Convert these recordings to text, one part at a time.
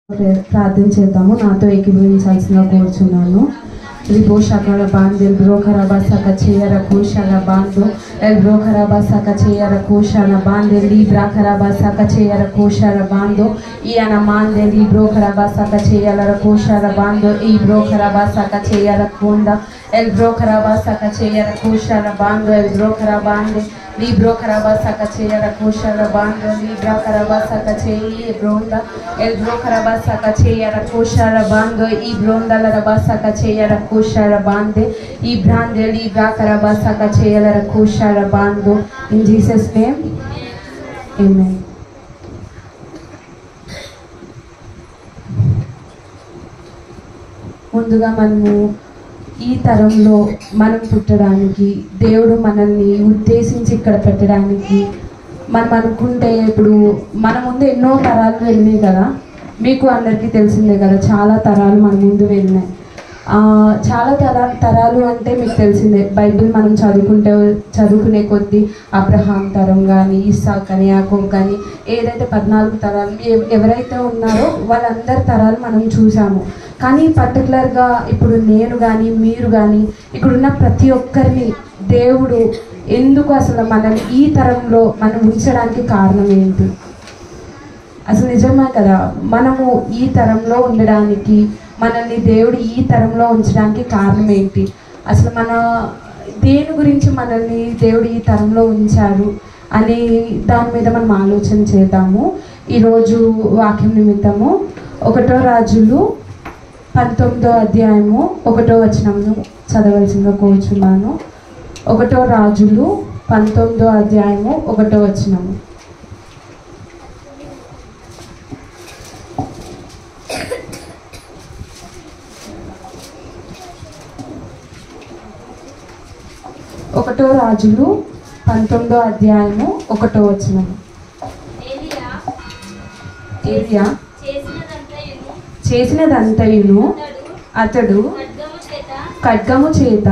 ప్రార్థన చేద్దాము. నాతో ఏకీభవించాల్సిందిగా కోరుచున్నాను. Ribo shakara bande bro karaba saka cheyara kushana bando el bro karaba saka cheyara kushana bande libra karaba saka cheyara kushana bando iana mande libro karaba saka cheyara kushana bando e bro karaba saka cheyara kunda el bro karaba saka cheyara kushana bando el bro karabande libro karaba saka cheyara kushana bando libra karaba saka cheyara bronda el bro karaba saka cheyara kushana bando e bronda la karaba saka cheyara kushara bande e brande libra karaba saka cheyara kushara bando. In Jesus name, amen. ముందుగా మనము ఈ తరంలో మనం పుట్టడానికి దేవుడు మనల్ని ఉద్దేశించి ఇక్కడ పెట్టడానికి మనం అనుకుంటే ఇప్పుడు మన ముందు ఎన్నో తరాలు వెళ్ళినాయి కదా, మీకు అందరికీ తెలిసిందే కదా, చాలా తరాలు మన ముందు వెళ్ళినాయి. చాలా తరాలు అంటే మీకు తెలిసిందే, బైబిల్ మనం చదువుకునే కొద్దీ అబ్రహాం తరం కానీ ఇస్సాక్ కానీ యాకోబు కానీ ఏదైతే 14 తరాలు ఎవరైతే ఉన్నారో వాళ్ళందరి తరాలు మనం చూసాము. కానీ పర్టికులర్గా ఇప్పుడు నేను కానీ మీరు కానీ ఇక్కడున్న ప్రతి ఒక్కరిని దేవుడు ఎందుకు అసలు మనల్ని ఈ తరంలో మనం ఉంచడానికి కారణం ఏంటి? అసలు నిజమే కదా, మనము ఈ తరంలో ఉండడానికి మనల్ని దేవుడు ఈ తరంలో ఉంచడానికి కారణం ఏంటి? అసలు మన దేని గురించి మనల్ని దేవుడు ఈ తరంలో ఉంచారు అనే దాని మీద మనం ఆలోచన చేద్దాము. ఈరోజు వాక్యం నిమిత్తము 1 రాజులు 19వ అధ్యాయము 1వ వచనము చదవలసిందిగా కోరుచున్నాను. 1 రాజులు 19వ అధ్యాయము 1వ వచనము. ఒకటో రాజులు 19వ అధ్యాయము 1వ వచనం. ఏలియా చేసినదంతయును అతడు ఖడ్గము చేత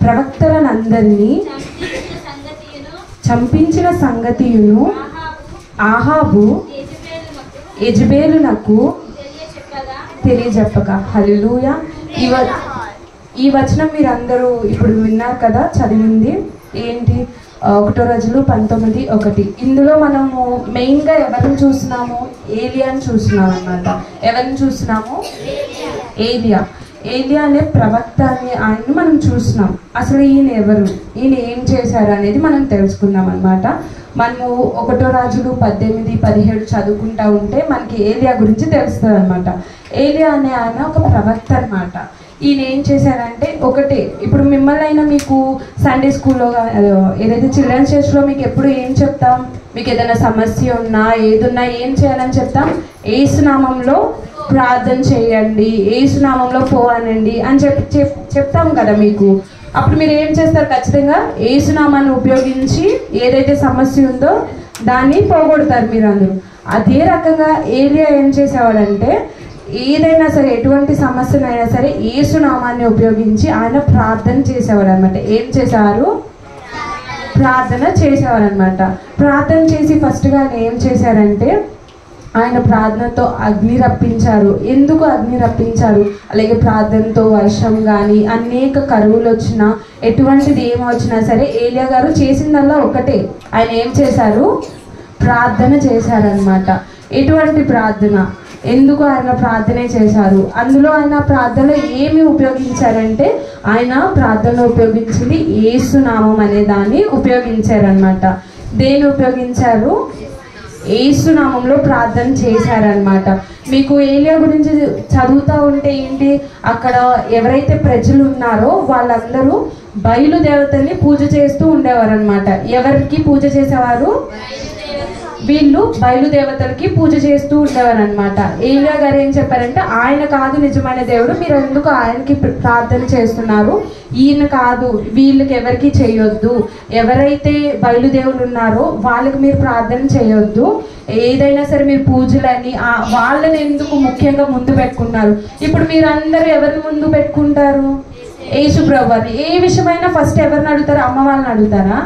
ప్రవక్తలనందరినీ చంపించిన సంగతియును ఆహాబు యెజెబెలునకు తెలియజెప్పగా. హల్లెలూయా. ఈ వచనం మీరందరూ ఇప్పుడు విన్నారు కదా, చదివింది ఏంటి? 1 రాజులు 19:1. ఇందులో మనము మెయిన్గా ఎవరిని చూస్తున్నాము? ఏలియాని చూస్తున్నాం అన్నమాట. ఎవరిని చూస్తున్నాము? ఏలియా అనే ప్రవక్త అని ఆయన్ని మనం చూస్తున్నాం. అసలు ఈయన ఎవరు, ఈయన ఏం చేశారు అనేది మనం తెలుసుకుందాం అన్నమాట. మనము 1 రాజులు 18-17 చదువుకుంటా ఉంటే మనకి ఏలియా గురించి తెలుస్తుంది అనమాట. ఏలియా అనే ఆయన ఒక ప్రవక్త అనమాట. ఈయన ఏం చేశారంటే ఒకటే, ఇప్పుడు మిమ్మల్ని అయినా మీకు సండే స్కూల్లో ఏదైతే చిల్డ్రన్స్ చర్చ్లో మీకు ఎప్పుడు ఏం చెప్తాం? మీకు ఏదైనా సమస్య ఉన్నా ఏదున్నా ఏం చేయాలని చెప్తాం? యేసునామంలో ప్రార్థన చేయండి, యేసునామంలో పోవానండి అని చెప్తాం కదా మీకు. అప్పుడు మీరు ఏం చేస్తారు? ఖచ్చితంగా యేసునామాన్ని ఉపయోగించి ఏదైతే సమస్య ఉందో దాన్ని పోగొడతారు మీరు అందరూ. అదే రకంగా ఏలియా ఏం చేసేవాడంటే ఏదైనా సరే, ఎటువంటి సమస్యనైనా సరే యేసునామాన్ని ఉపయోగించి ఆయన ప్రార్థన చేసేవాడు అనమాట. ఏం చేశారు? ప్రార్థన చేసేవారు అనమాట. ప్రార్థన చేసి ఫస్ట్గా ఆయన ఏం చేశారంటే ఆయన ప్రార్థనతో అగ్ని రప్పించారు. ఎందుకు అగ్ని రప్పించారు? అలాగే ప్రార్థనతో వర్షం కానీ అనేక కరువులు వచ్చినా ఎటువంటిది ఏమొచ్చినా సరే ఏలియా గారు చేసిందల్లా ఒకటే, ఆయన ఏం చేశారు? ప్రార్థన చేశారనమాట. ఎటువంటి ప్రార్థన? ఎందుకు ఆయన ప్రార్థనే చేశారు? అందులో ఆయన ప్రార్థనలో ఏమి ఉపయోగించారంటే ఆయన ప్రార్థనలో ఉపయోగించింది యేసునామం అనే దాన్ని ఉపయోగించారనమాట. దేన్ని ఉపయోగించారు? యేసునామంలో ప్రార్థన చేశారనమాట. మీకు ఏలియా గురించి చదువుతూ ఉంటే ఏంటి, అక్కడ ఎవరైతే ప్రజలు ఉన్నారో వాళ్ళందరూ బయలుదేవతల్ని పూజ చేస్తూ ఉండేవారు అనమాట. ఎవరికి పూజ చేసేవారు? వీళ్ళు బయలుదేవతలకి పూజ చేస్తూ ఉండేవారు అనమాట. ఏలియా గారు ఏం చెప్పారంటే ఆయన కాదు నిజమైన దేవుడు, మీరు ఎందుకు ఆయనకి ప్రార్థన చేస్తున్నారు? ఈయన కాదు, వీళ్ళకి ఎవరికి చేయొద్దు, ఎవరైతే బయలుదేవులు ఉన్నారో వాళ్ళకి మీరు ప్రార్థన చేయొద్దు, ఏదైనా సరే మీరు పూజలని వాళ్ళని ఎందుకు ముఖ్యంగా ముందు పెట్టుకున్నారు? ఇప్పుడు మీరందరూ ఎవరిని ముందు పెట్టుకుంటారు? యేసు ప్రభువుని. ఏ విషయమైనా ఫస్ట్ ఎవరిని అడుగుతారు? అమ్మ వాళ్ళని అడుగుతారా?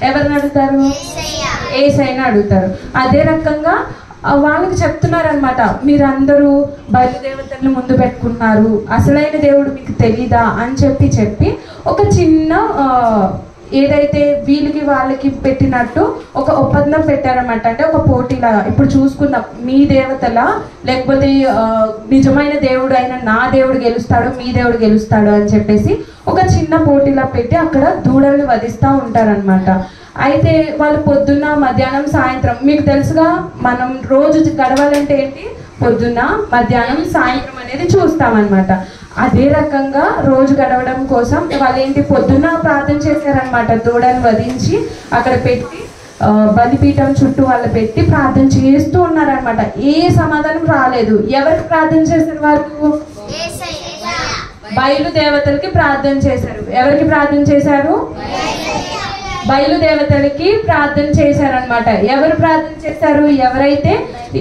ఎవరిని అడుగుతారు? యేసయ్యని అడుగుతారు. అదే రకంగా వాళ్ళకి చెప్తున్నారనమాట, మీరందరూ బయలుదేవతల్ని ముందు పెట్టుకున్నారు, అసలైన దేవుడు మీకు తెలీదా అని చెప్పి ఒక చిన్న ఏదైతే వీళ్ళకి వాళ్ళకి పెట్టినట్టు ఒక ఒప్పందం పెట్టారనమాట. అంటే ఒక పోటీలాగా, ఇప్పుడు చూసుకుందాం, మీ దేవతల లేకపోతే నిజమైన దేవుడు అయిన నా దేవుడు గెలుస్తాడు, మీ దేవుడు గెలుస్తాడు అని చెప్పేసి ఒక చిన్న పోటీలా పెట్టి అక్కడ దూడల్ని వధిస్తూ ఉంటారనమాట. అయితే వాళ్ళు పొద్దున్న, మధ్యాహ్నం, సాయంత్రం, మీకు తెలుసుగా మనం రోజు గడవాలంటే ఏంటి, పొద్దున్న, మధ్యాహ్నం, సాయంత్రం అనేది చూస్తామన్నమాట. అదే రకంగా రోజు గడవడం కోసం వాళ్ళు ఏంటి, పొద్దున్న ప్రార్థన చేశారనమాట, దూడను వధించి అక్కడ పెట్టి బలిపీఠం చుట్టూ వాళ్ళు పెట్టి ప్రార్థన చేస్తూ ఉన్నారనమాట. ఏ సమాధానం రాలేదు. ఎవరికి ప్రార్థన చేశారు వాళ్ళు? బయలుదేవతలకి ప్రార్థన చేశారు. ఎవరికి ప్రార్థన చేశారు? బయలుదేవతలకి ప్రార్థన చేశారనమాట. ఎవరు ప్రార్థన చేశారు? ఎవరైతే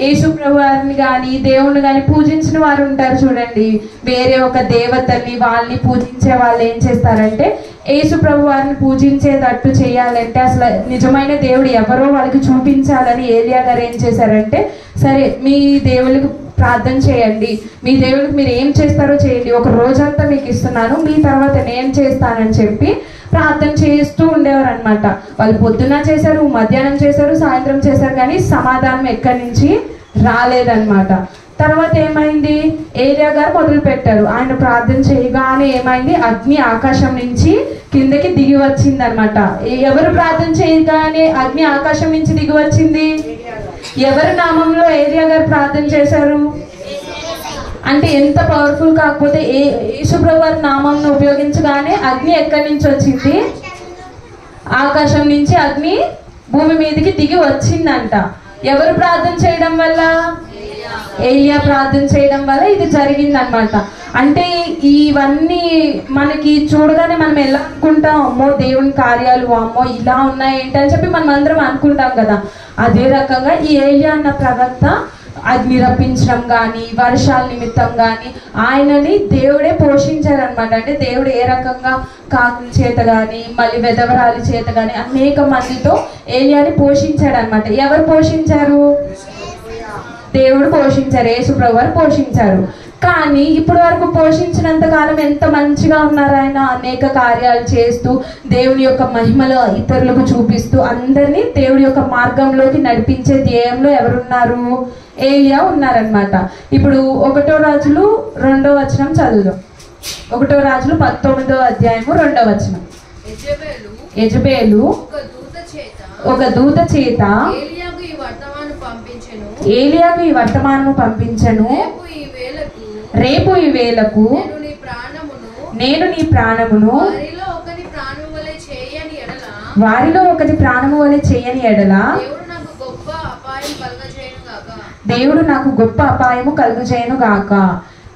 యేసు ప్రభువారిని కానీ దేవుణ్ణి కానీ పూజించిన వారు ఉంటారు చూడండి, వేరే ఒక దేవతని వాళ్ళని పూజించే వాళ్ళు ఏం చేస్తారంటే, యేసు ప్రభువారిని పూజించేటట్టు చేయాలంటే అసలు నిజమైన దేవుడు ఎవరో వాళ్ళకి చూపించాలని ఏలియా గారు ఏం చేశారంటే, సరే మీ దేవుళ్ళకి ప్రార్థన చేయండి, మీ దేవుడికి మీరు ఏం చేస్తారో చేయండి, ఒక రోజంతా మీకు ఇస్తున్నాను, మీ తర్వాత నేను చేస్తానని చెప్పి ప్రార్థన చేస్తూ ఉండేవారు అనమాట. వాళ్ళు పొద్దున చేశారు, మధ్యాహ్నం చేశారు, సాయంత్రం చేశారు, కానీ సమాధానం ఎక్కడి నుంచి రాలేదన్నమాట. తర్వాత ఏమైంది, ఏలియా గారు మొదలు పెట్టారు. ఆయన ప్రార్థన చేయగానే ఏమైంది, అగ్ని ఆకాశం నుంచి కిందకి దిగి వచ్చింది అనమాట. ఎవరు ప్రార్థన చేయగానే అగ్ని ఆకాశం నుంచి దిగి వచ్చింది? ఎవరి నామంలో ఏలియా గారు ప్రార్థన చేశారు? అంటే ఎంత పవర్ఫుల్ కాకపోతే యేసుప్రభు వారి నామంను ఉపయోగించగానే అగ్ని ఎక్కడి నుంచి వచ్చింది? ఆకాశం నుంచి అగ్ని భూమి మీదకి దిగి వచ్చిందంట. ఎవరు ప్రార్థన చేయడం వల్ల? ఏలియా ప్రార్థన చేయడం వల్ల ఇది జరిగిందనమాట. అంటే ఇవన్నీ మనకి చూడగానే మనం ఎలా అనుకుంటాం, అమ్మో దేవుని కార్యాలు అమ్మో ఇలా ఉన్నాయి ఏంటి అని చెప్పి మనం అందరం అనుకుంటాం కదా. అదే రకంగా ఈ ఏలియా అన్న ప్రవక్త అగ్ని రప్పించడం కానీ, వర్షాల నిమిత్తం కానీ ఆయనని దేవుడే పోషించారనమాట. అంటే దేవుడు ఏ రకంగా కాకుల చేత కానీ, మళ్ళీ వెధవరాల చేత కానీ అనేక మందితో ఏలియాని పోషించాడనమాట. ఎవరు పోషించారు? దేవుడు పోషించారు, యేసు ప్రభువారు పోషించారు. కానీ ఇప్పటి వరకు పోషించినంత కాలం ఎంత మంచిగా ఉన్నారు ఆయన, అనేక కార్యాలు చేస్తూ దేవుని యొక్క మహిమలో ఇతరులకు చూపిస్తూ అందరినీ దేవుడి యొక్క మార్గంలోకి నడిపించే ధ్యేయంలో ఎవరున్నారు? ఏలియా ఉన్నారనమాట. ఇప్పుడు 1 రాజులు 2వ వచనం చదువుదాం. 1 రాజులు 19వ అధ్యాయము 2వ వచనం. యెజబేలు ఒక దూత చేత ఏలియాకు ఈ వర్తమానము పంపించెను, రేపు ఈ వేళకు నేను నీ ప్రాణమును వారిలో ఒకటి ప్రాణము వలె చేయని ఎడల దేవుడు నాకు గొప్ప అపాయము కలుగజేయను గాక.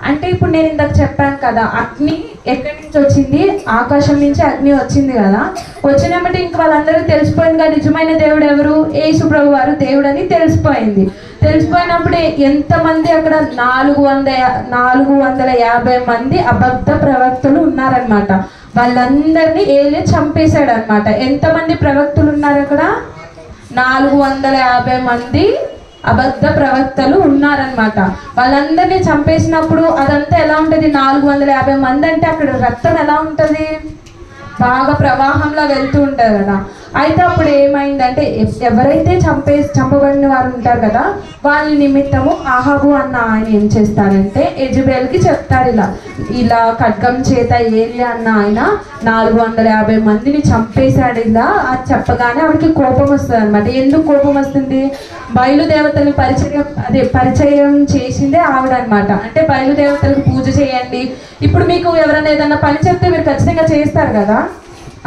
అంటే ఇప్పుడు నేను ఇందాక చెప్పాను కదా, అగ్ని ఎక్కడి నుంచి వచ్చింది? ఆకాశం నుంచి అగ్ని వచ్చింది కదా. వచ్చినప్పుడు ఇంక వాళ్ళందరికీ తెలిసిపోయింది కదా నిజమైన దేవుడు ఎవరు, యేసు ప్రభు వారు దేవుడు అని తెలిసిపోయింది. తెలిసిపోయినప్పుడు ఎంతమంది అక్కడ 450 మంది అబద్ధ ప్రవక్తలు ఉన్నారనమాట. వాళ్ళందరినీ ఏలియా చంపేశాడు అనమాట. ఎంతమంది ప్రవక్తలు ఉన్నారు అక్కడ? 450 మంది అబద్ధ ప్రవక్తలు ఉన్నారనమాట. వాళ్ళందరినీ చంపేసినప్పుడు అదంతా ఎలా ఉంటుంది? 450 మంది అంటే అక్కడ రక్తం ఎలా ఉంటుంది? బాగా ప్రవాహంలో వెళ్తూ ఉంటారు కదా. అయితే అప్పుడు ఏమైందంటే, ఎవరైతే చంపబడిన వారు ఉంటారు కదా, వాళ్ళ నిమిత్తము ఆహాబు అన్న ఆయన ఏం చేస్తారంటే యెజబేలుకి చెప్తారు, ఇలా ఖడ్గం చేత ఏలియా అన్న ఆయన 450 మందిని చంపేశాడు. ఇలా అది చెప్పగానే ఆవిడకి కోపం వస్తుంది అనమాట. ఎందుకు కోపం వస్తుంది? బయలుదేవతలు పరిచయం చేసిందే ఆవిడ అనమాట. అంటే బయలుదేవతలకు పూజ చేయండి. ఇప్పుడు మీకు ఎవరైనా ఏదన్నా పని చెప్తే మీరు ఖచ్చితంగా చేస్తారు కదా.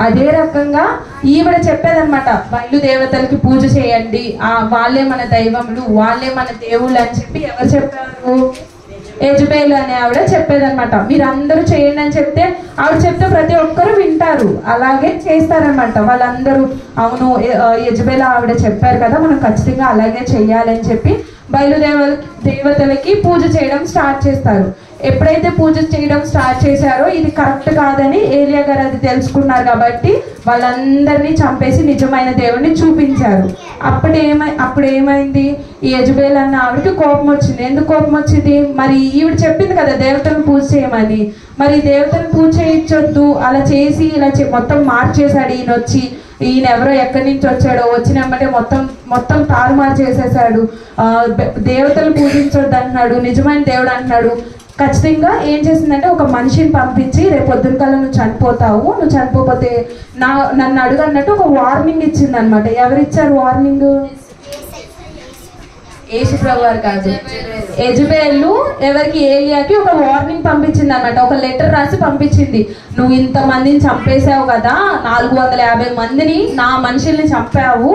అదే రకంగా ఈవిడ చెప్పేదన్నమాట, బయలుదేవతలకి పూజ చేయండి, వాళ్ళే మన దైవములు, వాళ్ళే మన దేవుళ్ళు అని చెప్పి ఎవరు చెప్పారు? యెజబేలు అనే ఆవిడ చెప్పేదన్నమాట. మీరు అందరూ చేయండి అని చెప్తే ఆవిడ చెప్తే ప్రతి ఒక్కరు వింటారు, అలాగే చేస్తారనమాట. వాళ్ళందరూ అవును యెజబేలు ఆవిడ చెప్పారు కదా, మనం ఖచ్చితంగా అలాగే చెయ్యాలని చెప్పి దేవతలకి పూజ చేయడం స్టార్ట్ చేస్తారు. ఎప్పుడైతే పూజ చేయడం స్టార్ట్ చేశారో ఇది కరెక్ట్ కాదని ఏలియా గారు అది తెలుసుకున్నారు కాబట్టి వాళ్ళందరినీ చంపేసి నిజమైన దేవుడిని చూపించారు. అప్పుడు ఏమైంది, ఈ యెజబెల్ అన్న ఆవిడకి కోపం వచ్చింది. ఎందుకు కోపం వచ్చింది, మరి ఈవిడ చెప్పింది కదా దేవతలను పూజ చేయమని, మరి దేవతలను పూజ చేయించొద్దు, అలా చేసి ఇలా మొత్తం మార్చేశాడు. ఈయన వచ్చి ఈయన ఎవరో ఎక్కడి నుంచి వచ్చాడో వచ్చినమ్మంటే మొత్తం తారుమారు చేసేసాడు. దేవతలు పూజించొద్దు అంటున్నాడు, నిజమైన దేవుడు అంటున్నాడు. ఖచ్చితంగా ఏం చేసిందంటే ఒక మనిషిని పంపించి రేపు పొద్దున కల్లా నువ్వు చనిపోతావు, నువ్వు చనిపోతే నన్ను అడుగు అన్నట్టు ఒక వార్నింగ్ ఇచ్చింది అనమాట. ఎవరిచ్చారు వార్నింగ్? యేసుప్రభు వారు కాదు, యెజబెలు ఎవరికి, ఏలియాకి ఒక వార్నింగ్ పంపించింది అనమాట. ఒక లెటర్ రాసి పంపించింది. నువ్వు ఇంతమందిని చంపేసావు కదా, 450 మందిని నా మనుషుల్ని చంపావు,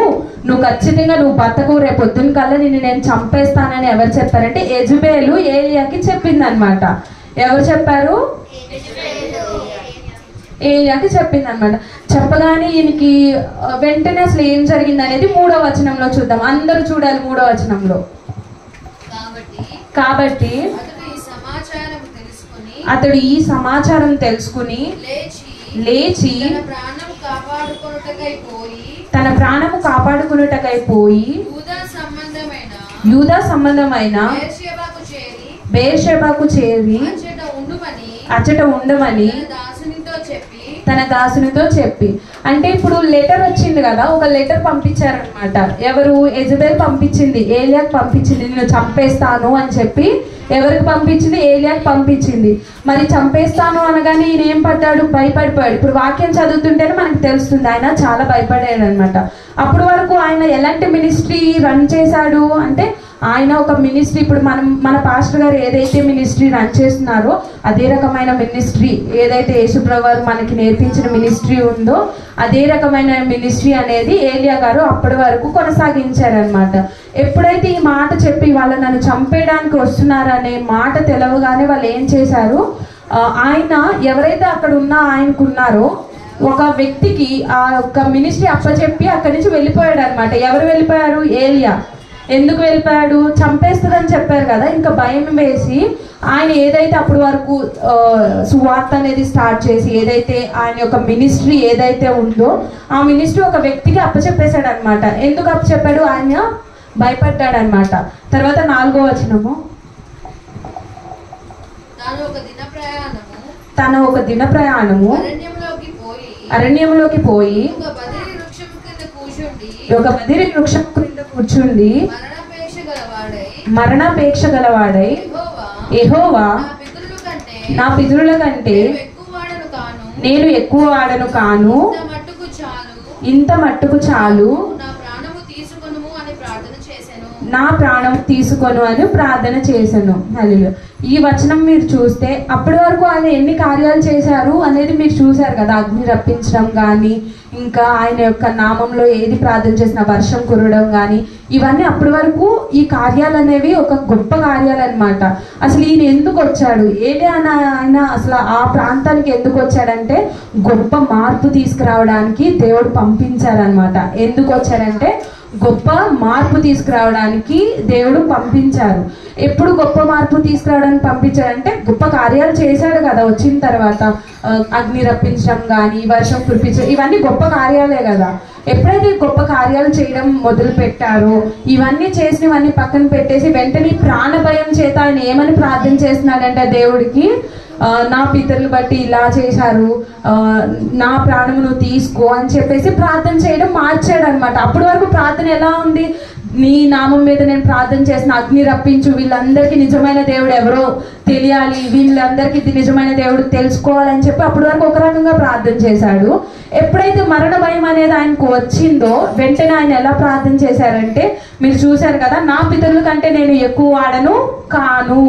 నువ్వు ఖచ్చితంగా నువ్వు బతకు, రేపు పొద్దున్న కల్లా నేను చంపేస్తానని ఎవరు చెప్పారంటే యెజబెలు ఏలియాకి చెప్పింది అనమాట. ఎవరు చెప్పారు? ఏలియాకి చెప్పింది అనమాట. చెప్పగానే ఈయనకి వెంటనే అసలు ఏం జరిగింది అనేది 3వ వచనంలో చూద్దాం. అందరూ చూడాలి 3వ వచనంలో. కాబట్టి అతడు ఈ సమాచారం తెలుసుకుని లేచి తన ప్రాణము కాపాడుకొనుటకై పోయి యూదా సంబంధమైన బెయేర్షెబాకు చేరి అచ్చట ఉండమని తన దాసునితో చెప్పి. అంటే ఇప్పుడు లెటర్ వచ్చింది కదా, ఒక లెటర్ పంపించారనమాట. ఎవరు? యెజబెల్ పంపించింది, ఏలియాకి పంపించింది, నేను చంపేస్తాను అని చెప్పి. ఎవరికి పంపించింది? ఏలియాకి పంపించింది. మరి చంపేస్తాను అనగానే ఈయన ఏం పడ్డాడు? భయపడిపోయాడు. ఇప్పుడు వాక్యం చదువుతుంటేనే మనకు తెలుస్తుంది ఆయన చాలా భయపడాడు అనమాట. అప్పటి వరకు ఆయన ఎలాంటి మినిస్ట్రీ రన్ చేశాడు అంటే, ఆయన ఒక మినిస్ట్రీ, ఇప్పుడు మన పాస్టర్ గారు ఏదైతే మినిస్ట్రీ రన్ చేస్తున్నారో అదే రకమైన మినిస్ట్రీ, ఏదైతే యేసుప్రభు వారు మనకి నేర్పించిన మినిస్ట్రీ ఉందో అదే రకమైన మినిస్ట్రీ అనేది ఏలియా గారు అప్పటి వరకు కొనసాగించారనమాట. ఎప్పుడైతే ఈ మాట చెప్పి వాళ్ళు నన్ను చంపేయడానికి వస్తున్నారనే మాట తెలవగానే వాళ్ళు ఏం చేశారు, ఆయన ఎవరైతే అక్కడ ఆయనకున్నారో ఒక వ్యక్తికి ఆ యొక్క మినిస్ట్రీ అప్పచెప్పి అక్కడి నుంచి వెళ్ళిపోయాడు అనమాట. ఎవరు వెళ్ళిపోయారు? ఏలియా. ఎందుకు వెళ్ళిపోయాడు? చంపేస్తుందని చెప్పారు కదా, ఇంకా భయం వేసి ఆయన ఏదైతే అప్పటి వరకు సువార్త అనేది స్టార్ట్ చేసి ఏదైతే ఆయన యొక్క మినిస్ట్రీ ఏదైతే ఉందో ఆ మినిస్ట్రీ ఒక వ్యక్తికి అప్పచెప్పేశాడు అనమాట. ఎందుకు అప్పచెప్పాడు? ఆయన భయపడ్డాడు అనమాట. తర్వాత 4వ వచనము, తన ఒక దిన ప్రయాణము అరణ్యంలోకి పోయి ఒక బదిరి వృక్షం క్రింద కూర్చుండి మరణాపేక్ష గలవాడై యెహోవా నా పితరుల కంటే నేను ఎక్కువ వాడను కాను, ఇంత మట్టుకు చాలు, నా ప్రాణం తీసుకొను అని ప్రార్థన చేశాను. హల్లెలూయా. ఈ వచనం మీరు చూస్తే అప్పటి వరకు ఆయన ఎన్ని కార్యాలు చేశారు అనేది మీరు చూశారు కదా. అగ్ని రప్పించడం కానీ, ఇంకా ఆయన యొక్క నామంలో ఏది ప్రార్థన చేసినా వర్షం కురవడం కానీ, ఇవన్నీ అప్పటి వరకు ఈ కార్యాలు అనేవి ఒక గొప్ప కార్యాలు అనమాట. అసలు ఈయన ఎందుకు వచ్చాడు? ఆయన అసలు ఆ ప్రాంతానికి ఎందుకు వచ్చాడంటే గొప్ప మార్పు తీసుకురావడానికి దేవుడు పంపించారనమాట. ఎందుకు వచ్చారంటే గొప్ప మార్పు తీసుకురావడానికి దేవుడు పంపించారు. ఎప్పుడు గొప్ప మార్పు తీసుకురావడానికి పంపించాడంటే గొప్ప కార్యాలు చేశాడు కదా వచ్చిన తర్వాత. అగ్ని రప్పించడం కానీ, వర్షం కురిపించడం, ఇవన్నీ గొప్ప కార్యాలే కదా. ఎప్పుడైతే గొప్ప కార్యాలు చేయడం మొదలు పెట్టారో ఇవన్నీ చేసినవన్నీ పక్కన పెట్టేసి వెంటనే ప్రాణ భయం చేత ఆయన ఏమని ప్రార్థన చేస్తున్నాడంటే దేవుడికి, నా పితరులు బట్టి ఇలా చేశారు, నా ప్రాణమును తీసుకో అని చెప్పేసి ప్రార్థన చేయడం మార్చాడు అనమాట. అప్పటి వరకు ప్రార్థన ఎలా ఉంది? నీ నామం మీద నేను ప్రార్థన చేసిన, అగ్ని రప్పించు, వీళ్ళందరికీ నిజమైన దేవుడు ఎవరో తెలియాలి, వీళ్ళందరికీ నిజమైన దేవుడు తెలుసుకోవాలని చెప్పి అప్పటి వరకు ఒక రకంగా ప్రార్థన చేశాడు. ఎప్పుడైతే మరణ భయం అనేది ఆయనకు వచ్చిందో వెంటనే ఆయన ఎలా ప్రార్థన చేశారంటే మీరు చూశారు కదా, నా పితరుల కంటే నేను ఎక్కువ వాడను కాను,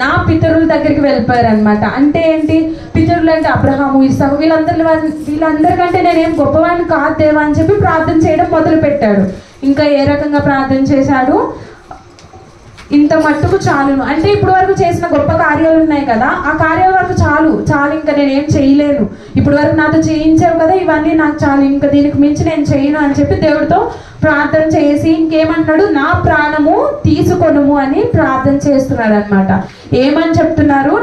నా పితరుల దగ్గరికి వెళ్ళిపోయారు అనమాట. అంటే ఏంటి? పితరులు అంటే అబ్రహాము, ఇస్సాకు, వీళ్ళందరికంటే నేనేం గొప్పవాడిని కాదు దేవా అని చెప్పి ప్రార్థన చేయడం మొదలు పెట్టాడు. ఇంకా ఏ రకంగా ప్రార్థన చేశాడు? ఇంత మట్టుకు చాలును. అంటే ఇప్పుడు వరకు చేసిన గొప్ప కార్యాలు ఉన్నాయి కదా, ఆ కార్యాల వరకు చాలు, ఇంకా నేనేం చేయలేను, ఇప్పుడు వరకు నాతో చేయించావు కదా, ఇవన్నీ నాకు చాలు, ఇంకా దీనికి మించి నేను చేయను అని చెప్పి దేవుడితో ప్రార్థన చేసి ఇంకేమంటున్నాడు, నా ప్రాణము తీసుకొనుము అని ప్రార్థన చేస్తున్నాడు అనమాట. ఏమని చెప్తున్నారు,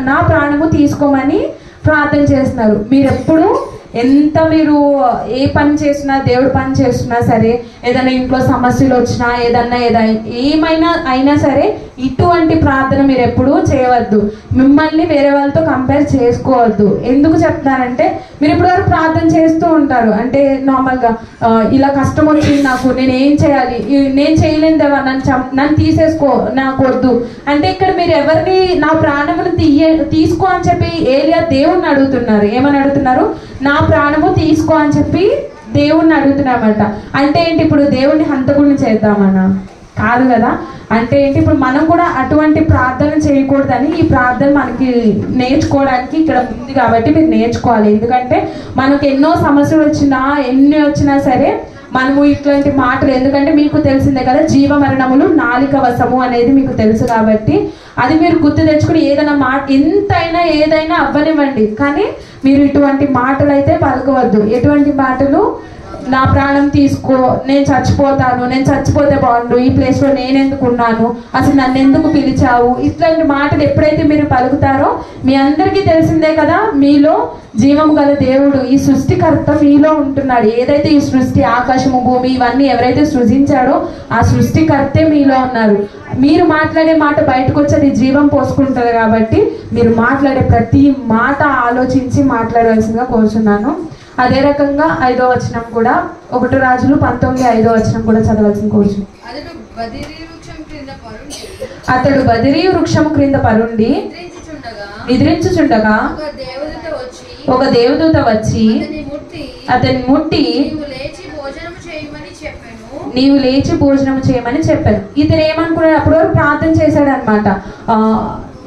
నా ప్రాణము తీసుకోమని ప్రార్థన చేస్తున్నారు. మీరెప్పుడు మీరు ఏ పని చేసినా, దేవుడు పని చేస్తున్నా సరే, ఏదైనా ఇంట్లో సమస్యలు వచ్చినా, ఏమైనా అయినా సరే ఇటువంటి ప్రార్థన మీరు ఎప్పుడూ చేయవద్దు. మిమ్మల్ని వేరే వాళ్ళతో కంపేర్ చేసుకోవద్దు. ఎందుకు చెప్తున్నానంటే, మీరు ఇప్పుడు వరకు ప్రార్థన చేస్తూ ఉంటారు, అంటే నార్మల్గా ఇలా కష్టం వచ్చింది నాకు, నేను ఏం చేయాలి, నేను చేయలేని దేవా, నన్ను తీసేసుకో, నాకు వద్దు అంటే, ఇక్కడ మీరు ఎవరిని నా ప్రాణమును తీసుకో అని చెప్పి ఏలియా దేవుణ్ణి అడుగుతున్నారు. ఏమని అడుగుతున్నారు, నా ప్రాణము తీసుకో అని చెప్పి దేవుణ్ణి అడుగుతున్నామట. అంటే ఏంటి, ఇప్పుడు దేవుణ్ణి హంతకుడిని చేద్దామన్నా? కాదు కదా. అంటే ఏంటి, ఇప్పుడు మనం కూడా అటువంటి ప్రార్థన చేయకూడదని ఈ ప్రార్థన మనకి నేర్చుకోవడానికి ఇక్కడ ఉంది కాబట్టి మీరు నేర్చుకోవాలి. ఎందుకంటే మనకు ఎన్నో సమస్యలు వచ్చినా, ఎన్ని వచ్చినా సరే మనము ఇట్లాంటి మాటలు, ఎందుకంటే మీకు తెలిసిందే కదా, జీవ మరణములు నాలిక వశము అనేది మీకు తెలుసు కాబట్టి అది మీరు గుర్తు తెచ్చుకుని ఏదైనా మాట ఎంతైనా ఏదైనా అవ్వనివ్వండి, కానీ మీరు ఇటువంటి మాటలు అయితే పలకవద్దు. ఎటువంటి మాటలు, నా ప్రాణం తీసుకో, నేను చచ్చిపోతాను, నేను చచ్చిపోతే బాగుండు, ఈ ప్లేస్లో నేను ఎందుకున్నాను, అసలు నన్ను ఎందుకు పిలిచావు, ఇట్లాంటి మాటలు ఎప్పుడైతే మీరు పలుకుతారో, మీ అందరికీ తెలిసిందే కదా, మీలో జీవము గల దేవుడు, ఈ సృష్టికర్త మీలో ఉంటున్నాడు. ఏదైతే ఈ సృష్టి, ఆకాశము, భూమి ఇవన్నీ ఎవరైతే సృజించాడో ఆ సృష్టికర్తే మీలో ఉన్నారు. మీరు మాట్లాడే మాట బయటకు వచ్చేది జీవం పోసుకుంటుంది కాబట్టి మీరు మాట్లాడే ప్రతి మాట ఆలోచించి మాట్లాడవలసిందిగా కోరుచున్నాను. అదే రకంగా 5వ వచనం కూడా 1 రాజులు 19:5వ వచనం కూడా చదవాల్సిన కోరుచు. అతడు బదిరీ వృక్షము క్రింద పరుండి నిద్రించుచుండగా ఒక దేవదూత వచ్చి అతన్ని ముట్టి నీవు లేచి భోజనం చేయమని చెప్పాను. ఇతను ఏమనుకున్నాడు, అప్పటి వరకు ప్రార్థన చేశాడు అనమాట.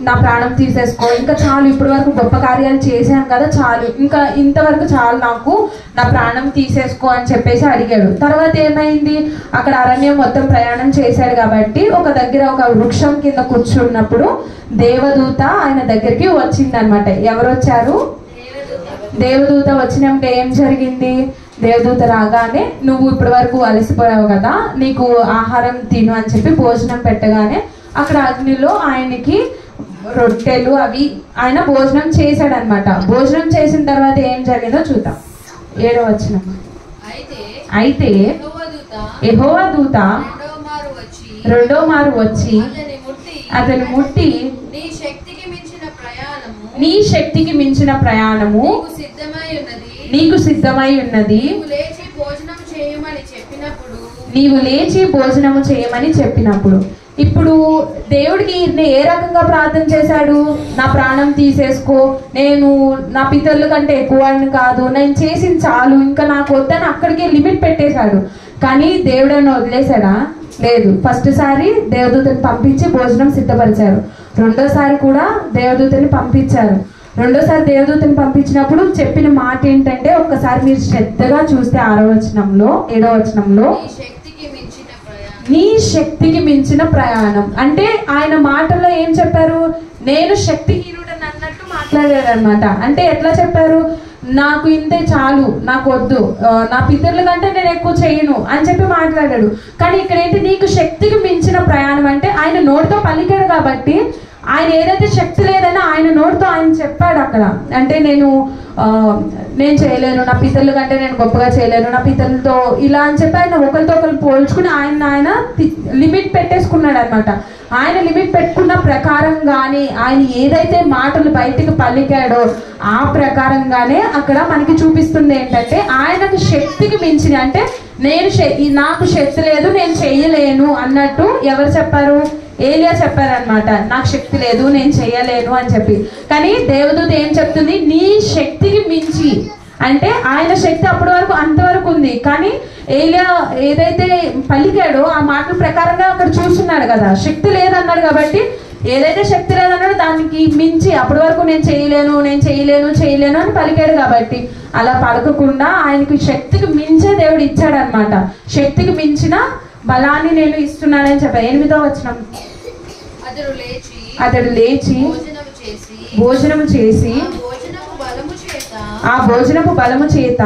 నా ప్రాణం తీసేసుకో, ఇంకా చాలు, ఇప్పటి వరకు గొప్ప కార్యాలు చేశాను కదా, చాలు, ఇంకా ఇంతవరకు చాలు, నాకు నా ప్రాణం తీసేసుకో అని చెప్పేసి అడిగాడు. తర్వాత ఏమైంది, అక్కడ అరణ్యం మొత్తం ప్రయాణం చేశాడు కాబట్టి ఒక దగ్గర ఒక వృక్షం కింద కూర్చున్నప్పుడు దేవదూత ఆయన దగ్గరికి వచ్చిందనమాట. ఎవరు వచ్చారు, దేవదూత వచ్చినప్పుడు ఏం జరిగింది, దేవదూత రాగానే నువ్వు ఇప్పటి వరకు అలసిపోయావు కదా, నీకు ఆహారం తిను అని చెప్పి భోజనం పెట్టగానే అక్కడ అగ్నిలో ఆయనకి రొట్టెలు అవి ఆయన భోజనం చేశాడనమాట. భోజనం చేసిన తర్వాత ఏం జరిగిందో చూద్దాం. 7వ వచనం. అయితే యెహోవా దూత రెండో మారు వచ్చి అతని ముట్టి నీ శక్తికి మించిన ప్రయాణము నీకు సిద్ధమై ఉన్నది, నీవు లేచి భోజనము చేయమని చెప్పినప్పుడు. ఇప్పుడు దేవుడికి ఏ రకంగా ప్రార్థన చేశాడు, నా ప్రాణం తీసేసుకో, నేను నా పితరుల కంటే ఎక్కువ కాదు, నేను చేసింది చాలు, ఇంకా నాకు వద్దని అక్కడికే లిమిట్ పెట్టేశాడు. కానీ దేవుడని వదిలేశాడా? లేదు. ఫస్ట్ సారి దేవదూతని పంపించి భోజనం సిద్ధపరిచారు. రెండోసారి కూడా దేవదూతని పంపించారు. రెండోసారి దేవదూతని పంపించినప్పుడు చెప్పిన మాట ఏంటంటే, ఒక్కసారి మీరు శ్రద్ధగా చూస్తే 6వ వచనంలో 7వ వచనంలో నీ శక్తికి మించిన ప్రయాణం అంటే ఆయన మాటల్లో ఏం చెప్పారు, నేను శక్తిహీనుడని అన్నట్టు మాట్లాడారు అనమాట. అంటే ఎట్లా చెప్పారు, నాకు ఇంతే చాలు, నాకు వద్దు, నా పితరుల కంటే నేను ఎక్కువ చేయను అని చెప్పి మాట్లాడాడు. కానీ ఇక్కడ ఏంటి, నీకు శక్తికి మించిన ప్రయాణం అంటే ఆయన నోటితో పలికాడు కాబట్టి ఆయన ఏదైతే శక్తి లేదని ఆయన నోటితో ఆయన చెప్పాడు అక్కడ. అంటే నేను చేయలేను, నా పితరుల కంటే నేను గొప్పగా చేయలేను, నా పితరులతో ఇలా అని చెప్పి ఆయన ఒకరితో ఒకరు పోల్చుకుని ఆయన లిమిట్ పెట్టేసుకున్నాడు అనమాట. ఆయన లిమిట్ పెట్టుకున్న ప్రకారంగానే ఆయన ఏదైతే మాటలు బయటికి పలికాడో ఆ ప్రకారంగానే అక్కడ మనకి చూపిస్తుంది ఏంటంటే, ఆయనకు శక్తికి మించిన, అంటే నాకు శక్తి లేదు, నేను చేయలేను అన్నట్టు ఎవరు చెప్పారు, ఏలియా చెప్పారనమాట. నాకు శక్తి లేదు, నేను చేయలేను అని చెప్పి. కానీ దేవదూత ఏం చెప్తుంది, నీ శక్తికి మించి, అంటే ఆయన శక్తి అప్పటి వరకు అంతవరకు ఉంది. కానీ ఏలియా ఏదైతే పలికాడో ఆ మాటల ప్రకారంగా అక్కడ చూస్తున్నాడు కదా, శక్తి లేదన్నాడు కాబట్టి ఏదైతే శక్తి లేదన్నాడో దానికి మించి అప్పటి వరకు నేను చేయలేను అని పలికాడు కాబట్టి అలా పలకకుండా ఆయనకి శక్తికి మించే దేవుడు ఇచ్చాడు అనమాట. శక్తికి మించిన బలాన్ని నేను ఇస్తున్నానని చెప్పాను. 8వ వచనం అతడు లేచి భోజనము చేసి ఆ భోజనపు బలము చేత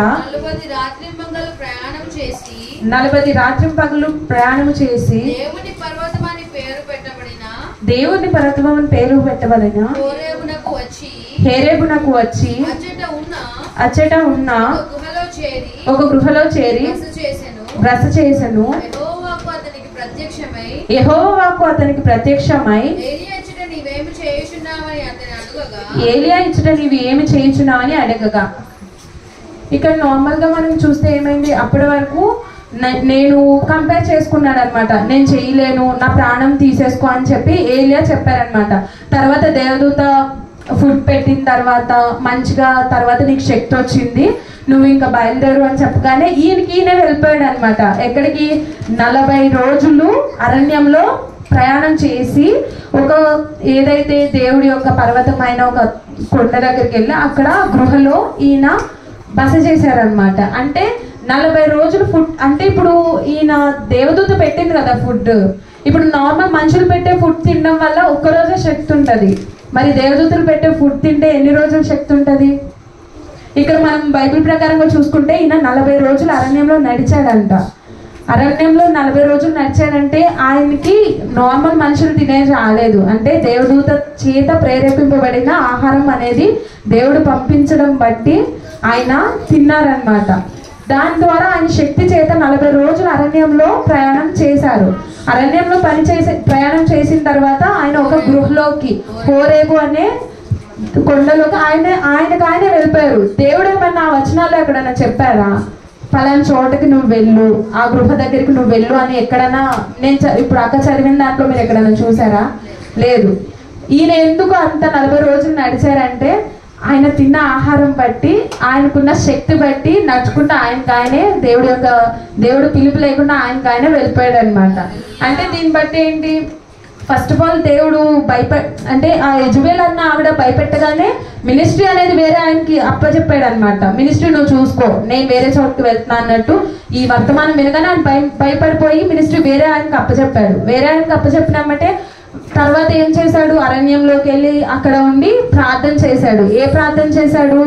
40 రాత్రింపగలు ప్రయాణము చేసి దేవుని పర్వతమని పేరు పెట్టబడిన హోరేబునకు వచ్చి అచ్చట ఉన్న ఒక గృహలో చేరి బస చేసెను. యెహోవా వాక్కు అతనికి ప్రత్యక్షమై ఏలియా ఇచ్చట నీవు ఏమి చేయుచున్నావని అడగగా, ఇక్కడ నార్మల్ గా మనం చూస్తే ఏమైంది, అప్పటి వరకు నేను కంపేర్ చేసుకున్నాడు అనమాట. నేను చేయలేను, నా ప్రాణం తీసేసుకో అని చెప్పి ఏలియా చెప్పారనమాట. తర్వాత దేవదూత ఫుడ్ పెట్టిన తర్వాత మంచిగా తర్వాత నీకు శక్తి వచ్చింది, నువ్వు ఇంకా బయలుదేరు అని చెప్పగానే ఈయన వెళ్ళిపోయాడు అనమాట. ఎక్కడికి? 40 రోజులు అరణ్యంలో ప్రయాణం చేసి ఒక ఏదైతే దేవుడి యొక్క పర్వతమైన ఒక కొండ దగ్గరికి వెళ్ళి అక్కడ గృహలో ఈయన బస చేశారనమాట. అంటే 40 రోజులు ఫుడ్ అంటే ఇప్పుడు ఈయన దేవదూత పెట్టింది కదా ఫుడ్. ఇప్పుడు నార్మల్ మనుషులు పెట్టే ఫుడ్ తినడం వల్ల ఒక్కరోజే శక్తి ఉంటుంది. మరి దేవదూతలు పెట్టే ఫుడ్ తింటే ఎన్ని రోజులు శక్తి ఉంటుంది? ఇక్కడ మనం బైబిల్ ప్రకారంగా చూసుకుంటే ఈయన 40 రోజులు అరణ్యంలో నడిచాడంట. అరణ్యంలో 40 రోజులు నడిచాడంటే ఆయనకి నార్మల్ మనుషులు తినే రాలేదు. అంటే దేవదూత చేత ప్రేరేపింపబడిన ఆహారం అనేది దేవుడు పంపించడం బట్టి ఆయన తిన్నారనమాట. దాని ద్వారా ఆయన శక్తి చేత 40 రోజులు అరణ్యంలో ప్రయాణం చేశారు. అరణ్యంలో ప్రయాణం చేసిన తర్వాత ఆయన ఒక గృహలోకి హోరేబు అనే కొండలోకి ఆయనకు వెళ్ళిపోయారు. దేవుడు ఏమన్నా ఆ వచనాలు ఎక్కడన్నా చెప్పారా? పలానా చోటకి నువ్వు వెళ్ళు, ఆ గృహ దగ్గరికి నువ్వు వెళ్ళు అని ఎక్కడన్నా ఇప్పుడు అక్క చదివిన దాంట్లో మీరు ఎక్కడన్నా చూసారా? లేదు. ఈయన ఎందుకు అంత 40 రోజులు నడిచారంటే ఆయన తిన్న ఆహారం బట్టి, ఆయనకున్న శక్తి బట్టి నడుచుకుంటూ ఆయనకాయనే దేవుడు పిలుపు లేకుండా ఆయనకాయనే వెళ్ళిపోయాడు అనమాట. అంటే దీన్ని బట్టి ఏంటి, ఫస్ట్ ఆఫ్ ఆల్ దేవుడు అంటే ఆ యెజబెల్ అన్న ఆవిడ భయపెట్టగానే మినిస్ట్రీ అనేది వేరే ఆయనకి అప్పచెప్పాడు అనమాట. మినిస్ట్రీ నువ్వు చూసుకో, నేను వేరే చోటుకి వెళ్తున్నా అన్నట్టు ఈ వర్తమానం వినగానే ఆయన భయపడిపోయి మినిస్ట్రీ వేరే ఆయనకి అప్పచెప్పాడు. వేరే ఆయనకి అప్పచెప్పినామంటే తర్వాత ఏం చేశాడు? అరణ్యంలోకి వెళ్ళి అక్కడ ఉండి ప్రార్థన చేశాడు. ఏ ప్రార్థన చేశాడు?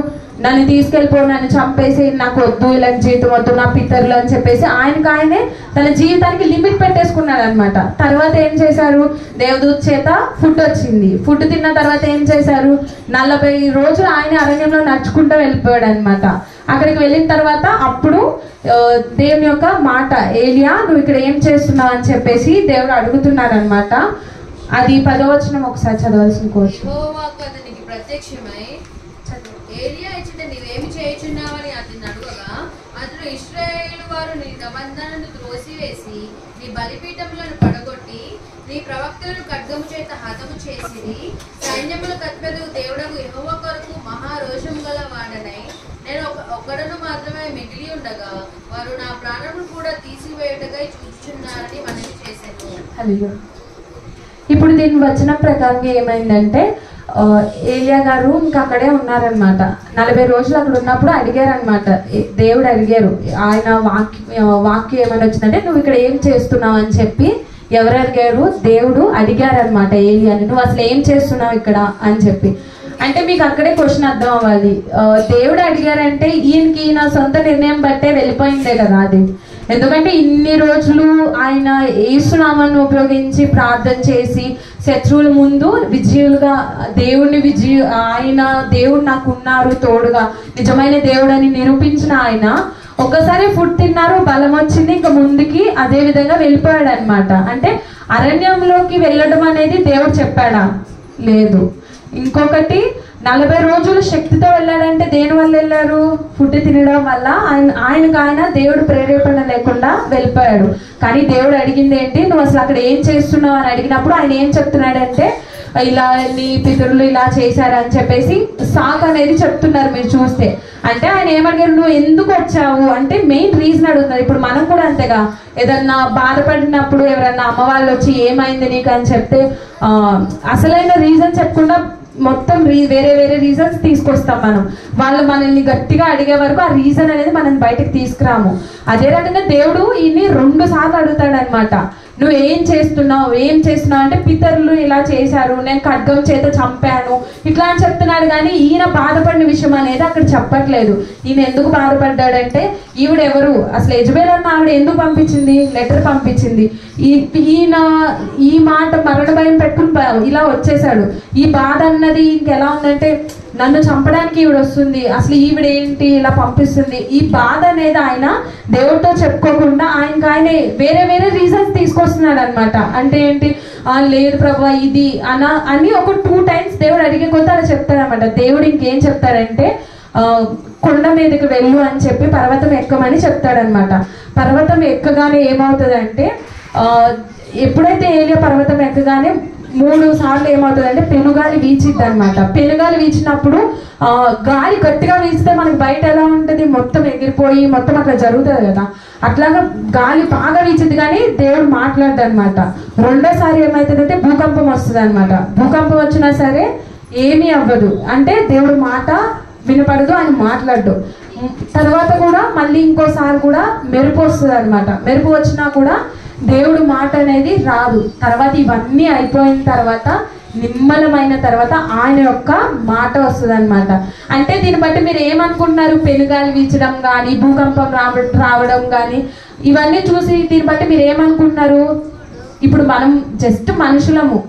నన్ను తీసుకెళ్ళిపో, నన్ను చంపేసి, నాకు వద్దు, ఇలాంటి జీవితం వద్దు, నా పితరులు అని చెప్పేసి ఆయననే తన జీవితానికి లిమిట్ పెట్టేసుకున్నాడు అనమాట. తర్వాత ఏం చేశారు? దేవదూత చేత ఫుడ్ వచ్చింది. ఫుడ్ తిన్న తర్వాత ఏం చేశారు? 40 రోజులు ఆయన అరణ్యంలో నడుచుకుంటూ వెళ్ళిపోయాడు అనమాట. అక్కడికి వెళ్ళిన తర్వాత అప్పుడు దేవుని యొక్క మాట, ఏలియా నువ్వు ఇక్కడ ఏం చేస్తున్నావు అని చెప్పేసి దేవుడు అడుగుతున్నాడు అనమాట. అది 10వ వచనం ఒకసారి చదవాల్సిన కోర్సు. ఏలియా ఇచ్చట నీవేమి చేయుచున్నావని అతన్ని అడుగగా, అతడు ఇశ్రాయేలు వారు నీ నిబంధనను త్రోసివేసి నీ బలిపీఠములను పడగొట్టి నీ ప్రవక్తలను ఖడ్గము చేత హతము చేసిరి. సైన్యములకు అధిపతి దేవుడకు యెహోవా కొరకు మహారోషము గల వాడనై నేను ఒక్కడను మాత్రమే మిగిలి ఉండగా వారు నా ప్రాణమును కూడా తీసివేయుటకై చూచుచున్నారని మనవి చేశాను. ఇప్పుడు దీని వచనం ప్రకారంగా ఏమైందంటే ఏలియా గారు ఇంకా అక్కడే ఉన్నారనమాట. 40 రోజులు అక్కడ ఉన్నప్పుడు అడిగారనమాట, దేవుడు అడిగారు, ఆయన వాక్యం ఏమైనా వచ్చిందంటే నువ్వు ఇక్కడ ఏం చేస్తున్నావు అని చెప్పి ఎవరు అడిగారు? దేవుడు అడిగారనమాట ఏలియాని, నువ్వు అసలు ఏం చేస్తున్నావు ఇక్కడ అని చెప్పి. అంటే మీకు అక్కడే క్వశ్చన్ అర్థం అవ్వాలి. దేవుడు అడిగారంటే ఈయన సొంత నిర్ణయం బట్టే వెళ్ళిపోయిందే కదా అది. ఎందుకంటే ఇన్ని రోజులు ఆయన యేసునామాన్ని ఉపయోగించి ప్రార్థన చేసి శత్రువుల ముందు విజయులుగా ఆయన దేవుడు నాకు ఉన్నారు తోడుగా, నిజమైన దేవుడు అని నిరూపించిన ఆయన ఒక్కసారి ఫుడ్ తిన్నారు, బలం వచ్చింది, ఇంకా ముందుకి అదే విధంగా వెళ్ళిపోయాడు అనమాట. అంటే అరణ్యంలోకి వెళ్ళడం అనేది దేవుడు చెప్పాడా? లేదు. ఇంకొకటి 40 రోజులు శక్తితో వెళ్ళాడంటే దేని వల్ల వెళ్ళారు? ఫుడ్ తినడం వల్ల. ఆయన దేవుడు ప్రేరేపణ లేకుండా వెళ్ళిపోయాడు. కానీ దేవుడు అడిగింది ఏంటి? నువ్వు అసలు అక్కడ ఏం చేస్తున్నావు అని అడిగినప్పుడు ఆయన ఏం చెప్తున్నాడంటే ఇలా నీ పితరులు ఇలా చేశారని చెప్పేసి సాక్ అనేది చెప్తున్నారు మీరు చూస్తే. అంటే ఆయన ఏమడిగారు? నువ్వు ఎందుకు వచ్చావు అంటే మెయిన్ రీజన్ అడుగుతున్నారు. ఇప్పుడు మనం కూడా అంతేగా, ఏదన్నా బాధపడినప్పుడు ఎవరన్నా అమ్మ వాళ్ళు వచ్చి ఏమైంది నీకు అని చెప్తే అసలైన రీజన్ చెప్పకుండా మొత్తం వేరే వేరే రీజన్స్ తీసుకొస్తాం మనం. వాళ్ళు మనల్ని గట్టిగా అడిగే వరకు ఆ రీజన్ అనేది మనం బయటకు తీసుకురాము. అదే రకంగా దేవుడు ఈయన్ని 2 సార్లు అడుగుతాడు అనమాట. నువ్వు ఏం చేస్తున్నావు అంటే పితరులు ఇలా చేశారు, నేను ఖడ్గం చేత చంపాను ఇట్లా అని చెప్తున్నాడు. కానీ ఈయన బాధపడిన విషయం అనేది అక్కడ చెప్పట్లేదు. ఈయన ఎందుకు బాధపడ్డాడంటే ఈవిడెవరు, అసలు యెజబెల్ అన్న ఆవిడ ఎందుకు పంపించింది, లెటర్ పంపించింది. ఈయన ఈ మాట మరణ భయం పెట్టుకుని ఇలా వచ్చేసాడు. ఈ బాధ అన్నది ఇంకెలా ఉందంటే నన్ను చంపడానికి ఈవిడ వస్తుంది, అసలు ఈవిడేంటి ఇలా పంపిస్తుంది. ఈ బాధ అనేది ఆయన దేవుడితో చెప్పుకోకుండా ఆయన వేరే వేరే రీజన్స్ తీసుకొస్తున్నాడు అనమాట. అంటే ఏంటి, లేదు ప్రభా ఇది అని ఒక 2 times దేవుడు అడిగే కొద్ది అలా చెప్తాడనమాట. దేవుడు ఇంకేం చెప్తాడంటే కొండ మీదకి వెళ్ళు అని చెప్పి పర్వతం ఎక్కమని చెప్తాడనమాట. పర్వతం ఎక్కగానే ఏమవుతుందంటే ఎప్పుడైతే ఏలియా పర్వతం ఎక్కగానే 3 సార్లు ఏమవుతుందంటే పెనుగాలి వీచిద్ది అనమాట. పెనుగాలి వీచినప్పుడు గాలి గట్టిగా వీచితే మనకి బయట ఎలా ఉంటుంది, మొత్తం ఎగిరిపోయి మొత్తం అట్లా జరుగుతుంది కదా. అట్లాగా గాలి బాగా వీచింది కానీ దేవుడు మాట్లాడదు అనమాట. రెండోసారి ఏమవుతుందంటే భూకంపం వస్తుంది అనమాట. భూకంపం వచ్చినా సరే ఏమీ అవ్వదు, అంటే దేవుడు మాట వినపడదు, ఆయన మాట్లాడు. తర్వాత కూడా మళ్ళీ ఇంకోసారి కూడా మెరుపు వస్తుంది అనమాట. మెరుపు వచ్చినా కూడా దేవుడు మాట అనేది రాదు. తర్వాత ఇవన్నీ అయిపోయిన తర్వాత నిమ్మలమైన తర్వాత ఆయన యొక్క మాట వస్తుంది అనమాట. అంటే దీన్ని బట్టి మీరు ఏమనుకుంటున్నారు, పెనుగాలి వీచడం కానీ భూకంపం రావడం కానీ ఇవన్నీ చూసి దీన్ని బట్టి మీరు ఏమనుకుంటున్నారు, ఇప్పుడు మనం జస్ట్ మనుషులము,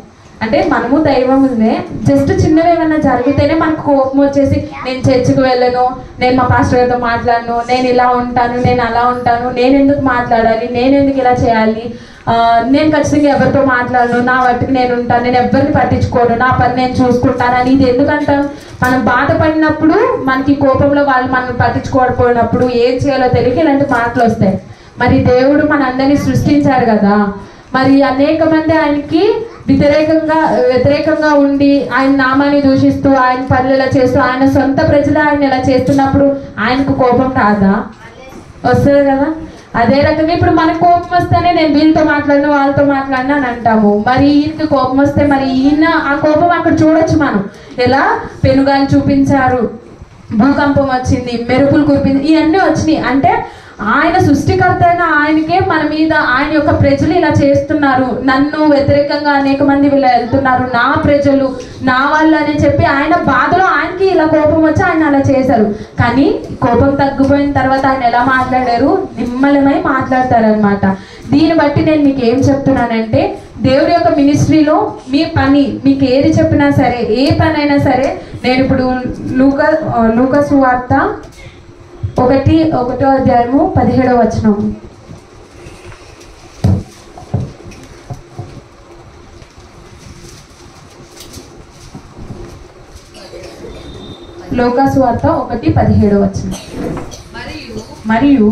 అంటే మనము దైవములనే, జస్ట్ చిన్నవి ఏమైనా జరిగితేనే మనకు కోపం వచ్చేసి నేను చర్చికి వెళ్ళను, నేను మా పాస్టర్ గారితో మాట్లాడను, నేను ఇలా ఉంటాను, నేను అలా ఉంటాను, నేను ఎందుకు మాట్లాడాలి, నేను ఎందుకు ఇలా చేయాలి, నేను ఖచ్చితంగా ఎవరితో మాట్లాడను, నా వాటికి నేను ఉంటాను, నేను ఎవరిని పట్టించుకోను, నా పని నేను చూసుకుంటాను అని. ఇది ఎందుకంటాం, మనం బాధపడినప్పుడు మనకి కోపంలో వాళ్ళు మనం పట్టించుకోకపోయినప్పుడు ఏం చేయాలో తెలియక ఇలాంటి మాటలు వస్తాయి. మరి దేవుడు మనందరినీ సృష్టించాడు కదా, మరి అనేక మంది ఆయనకి వ్యతిరేకంగా ఉండి ఆయన నామాన్ని దూషిస్తూ ఆయన పనులు ఇలా చేస్తూ ఆయన సొంత ప్రజలు ఆయన ఇలా చేస్తున్నప్పుడు ఆయనకు కోపం రాదా, వస్తుంది కదా. అదే రకంగా ఇప్పుడు మనకు కోపం వస్తేనే నేను వీళ్ళతో మాట్లాడినా వాళ్ళతో మాట్లాడినా అని అంటాము. మరి ఈయనకి కోపం వస్తే మరి ఈయన ఆ కోపం అక్కడ చూడొచ్చు మనం. ఎలా పెనుగాలు చూపించారు, భూకంపం వచ్చింది, మెరుపులు కురిపింది, ఇవన్నీ వచ్చినాయి. అంటే ఆయన సృష్టికర్త అయిన ఆయనకే మన మీద ఆయన యొక్క ప్రజలు ఇలా చేస్తున్నారు, నన్ను వ్యతిరేకంగా అనేక మంది వీళ్ళు వెళ్తున్నారు, నా ప్రజలు నా వాళ్ళు అని చెప్పి ఆయన బాధలో ఆయనకి ఇలా కోపం వచ్చి ఆయన అలా చేశారు. కానీ కోపం తగ్గిపోయిన తర్వాత ఆయన ఎలా మాట్లాడారు, నిమ్మలమై మాట్లాడతారనమాట. దీన్ని బట్టి నేను మీకు ఏం చెప్తున్నానంటే దేవుడి యొక్క మినిస్ట్రీలో మీ పని మీకు ఏది చెప్పినా సరే, ఏ పని అయినా సరే, నేను ఇప్పుడు లూకా సువార్త 1వ అధ్యాయము 17వ వచనం. లూకా సువార్త 1:17 వచనం. మరియు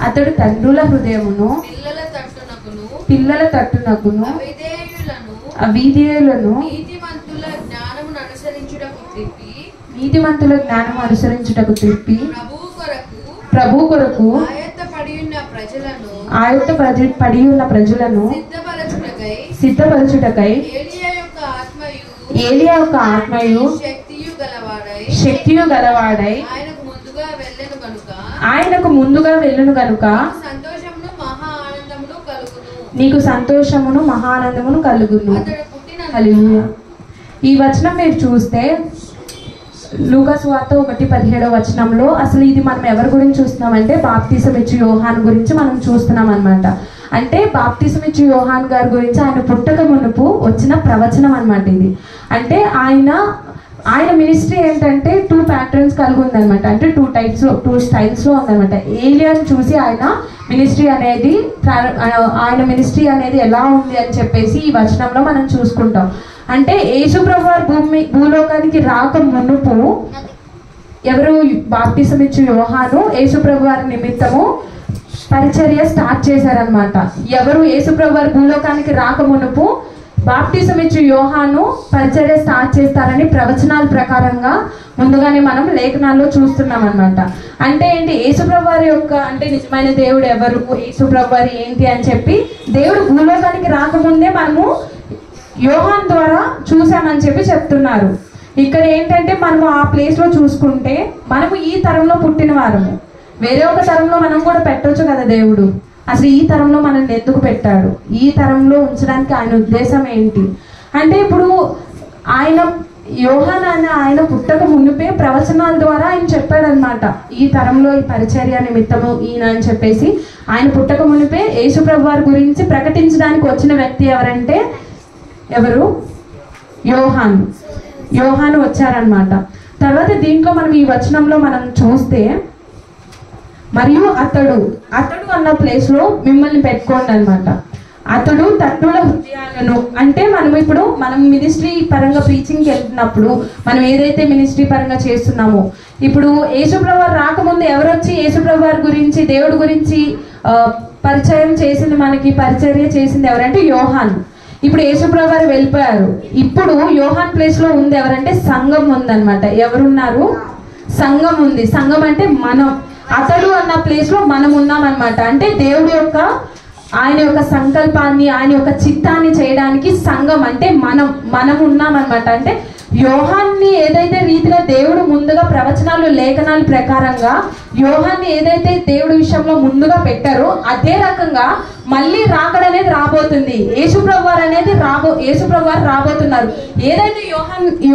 అతడు తండ్రుల హృదయమును పిల్లల తట్టునకును అవిధేయులను నీతిమంతుల జ్ఞానం అనుసరించుటకు త్రిప్పి ప్రభు కొరకు ఆయత్తపడి ఉన్న ప్రజలను సిద్ధపరచుటకై ఏలియా యొక్క ఆత్మయు శక్తియు గలవాడై ఆయనకు ముందుగా వెళ్ళును గనుక నీకు సంతోషమును మహా ఆనందమును కలుగును. హల్లెలూయా. ఈ వచనం మీరు చూస్తే లూకా సువార్త 1:17 వచనంలో అసలు ఇది మనం ఎవరి గురించి చూస్తున్నామంటే బాప్తిసం ఇచ్చి యోహాన్ గురించి మనం చూస్తున్నాం అనమాట. అంటే బాప్తిసం ఇచ్చి యోహాన్ గారి గురించి ఆయన పుట్టక మునుపు వచ్చిన ప్రవచనం అనమాట ఇది. అంటే ఆయన మినిస్ట్రీ ఏంటంటే 2 ప్యాటర్న్స్ కలిగి ఉందనమాట. అంటే 2 స్టైల్స్లో ఉందనమాట. ఏలియాని చూసి ఆయన మినిస్ట్రీ అనేది ఎలా ఉంది అని చెప్పేసి ఈ వచనంలో మనం చూసుకుంటాం. అంటే యేసు ప్రభువు భూలోకానికి రాక మునుపు ఎవరు బాప్తిసం ఇచ్చి యోహాను యేసు ప్రభు వారి నిమిత్తము పరిచర్య స్టార్ట్ చేశారనమాట. ఎవరు యేసు ప్రభు వారి భూలోకానికి రాక మునుపు బాప్తిసం ఇచ్చి యోహాను పరిచర్య స్టార్ట్ చేస్తారని ప్రవచనాల ప్రకారంగా ముందుగానే మనం లేఖనాల్లో చూస్తున్నాం అనమాట. అంటే ఏంటి, యేసుప్రభు వారి యొక్క అంటే నిజమైన దేవుడు ఎవరు, యేసుప్రభు వారి ఏంటి అని చెప్పి దేవుడు భూలోకానికి రాకముందే మనము యోహాన్ ద్వారా చూసామని చెప్పి చెప్తున్నారు. ఇక్కడ ఏంటంటే మనము ఆ ప్లేస్లో చూసుకుంటే మనము ఈ తరంలో పుట్టిన వారము, వేరే ఒక తరంలో మనం కూడా పెట్టొచ్చు కదా దేవుడు. అసలు ఈ తరంలో మనల్ని ఎందుకు పెట్టాడు, ఈ తరంలో ఉంచడానికి ఆయన ఉద్దేశం ఏంటి అంటే, ఇప్పుడు ఆయన యోహాను అనే ఆయన పుట్టక మునిపే ప్రవచనాల ద్వారా ఆయన చెప్పాడనమాట, ఈ తరంలో ఈ పరిచర్య నిమిత్తము ఈయన అని చెప్పేసి. ఆయన పుట్టక మునిపే యేసుప్రభు వారి గురించి ప్రకటించడానికి వచ్చిన వ్యక్తి ఎవరంటే ఎవరు? యోహాను వచ్చారనమాట. తర్వాత దీంట్లో మనం ఈ వచనంలో మనం చూస్తే, మరియు అతడు అన్న ప్లేస్ లో మిమ్మల్ని పెట్టుకోండి అనమాట. అతడు తట్టుల హృదయాలను అంటే మనం మినిస్ట్రీ పరంగా ప్రీచింగ్కి వెళ్తున్నప్పుడు మనం ఏదైతే మినిస్ట్రీ పరంగా చేస్తున్నామో, ఇప్పుడు యేసుప్రభు వారు రాకముందు ఎవరు వచ్చి యేసుప్రభు వారి గురించి దేవుడి గురించి పరిచయం చేసింది, మనకి పరిచర్య చేసింది ఎవరంటే యోహాను. ఇప్పుడు యేసుప్రభు వారు వెళ్ళిపోయారు. ఇప్పుడు యోహాన్ ప్లేస్ లో ఉంది ఎవరంటే సంఘం ఉందన్నమాట. ఎవరున్నారు? సంఘం ఉంది. సంఘం అంటే మనం. అతడు అన్న ప్లేస్ లో మనం ఉన్నామన్నమాట. అంటే దేవుడి యొక్క ఆయన యొక్క సంకల్పాన్ని, ఆయన యొక్క చిత్తాన్ని చేయడానికి సంఘం అంటే మనం ఉన్నామన్నమాట. అంటే యోహాన్ని ఏదైతే రీతిలో దేవుడు ముందుగా ప్రవచనాలు లేఖనాల ప్రకారంగా యోహాన్ని ఏదైతే దేవుడి విషయంలో ముందుగా పెట్టారో అదే రకంగా మళ్ళీ రాకడ అనేది రాబోతుంది. యేసుప్రభు వారు రాబోతున్నారు. ఏదైతే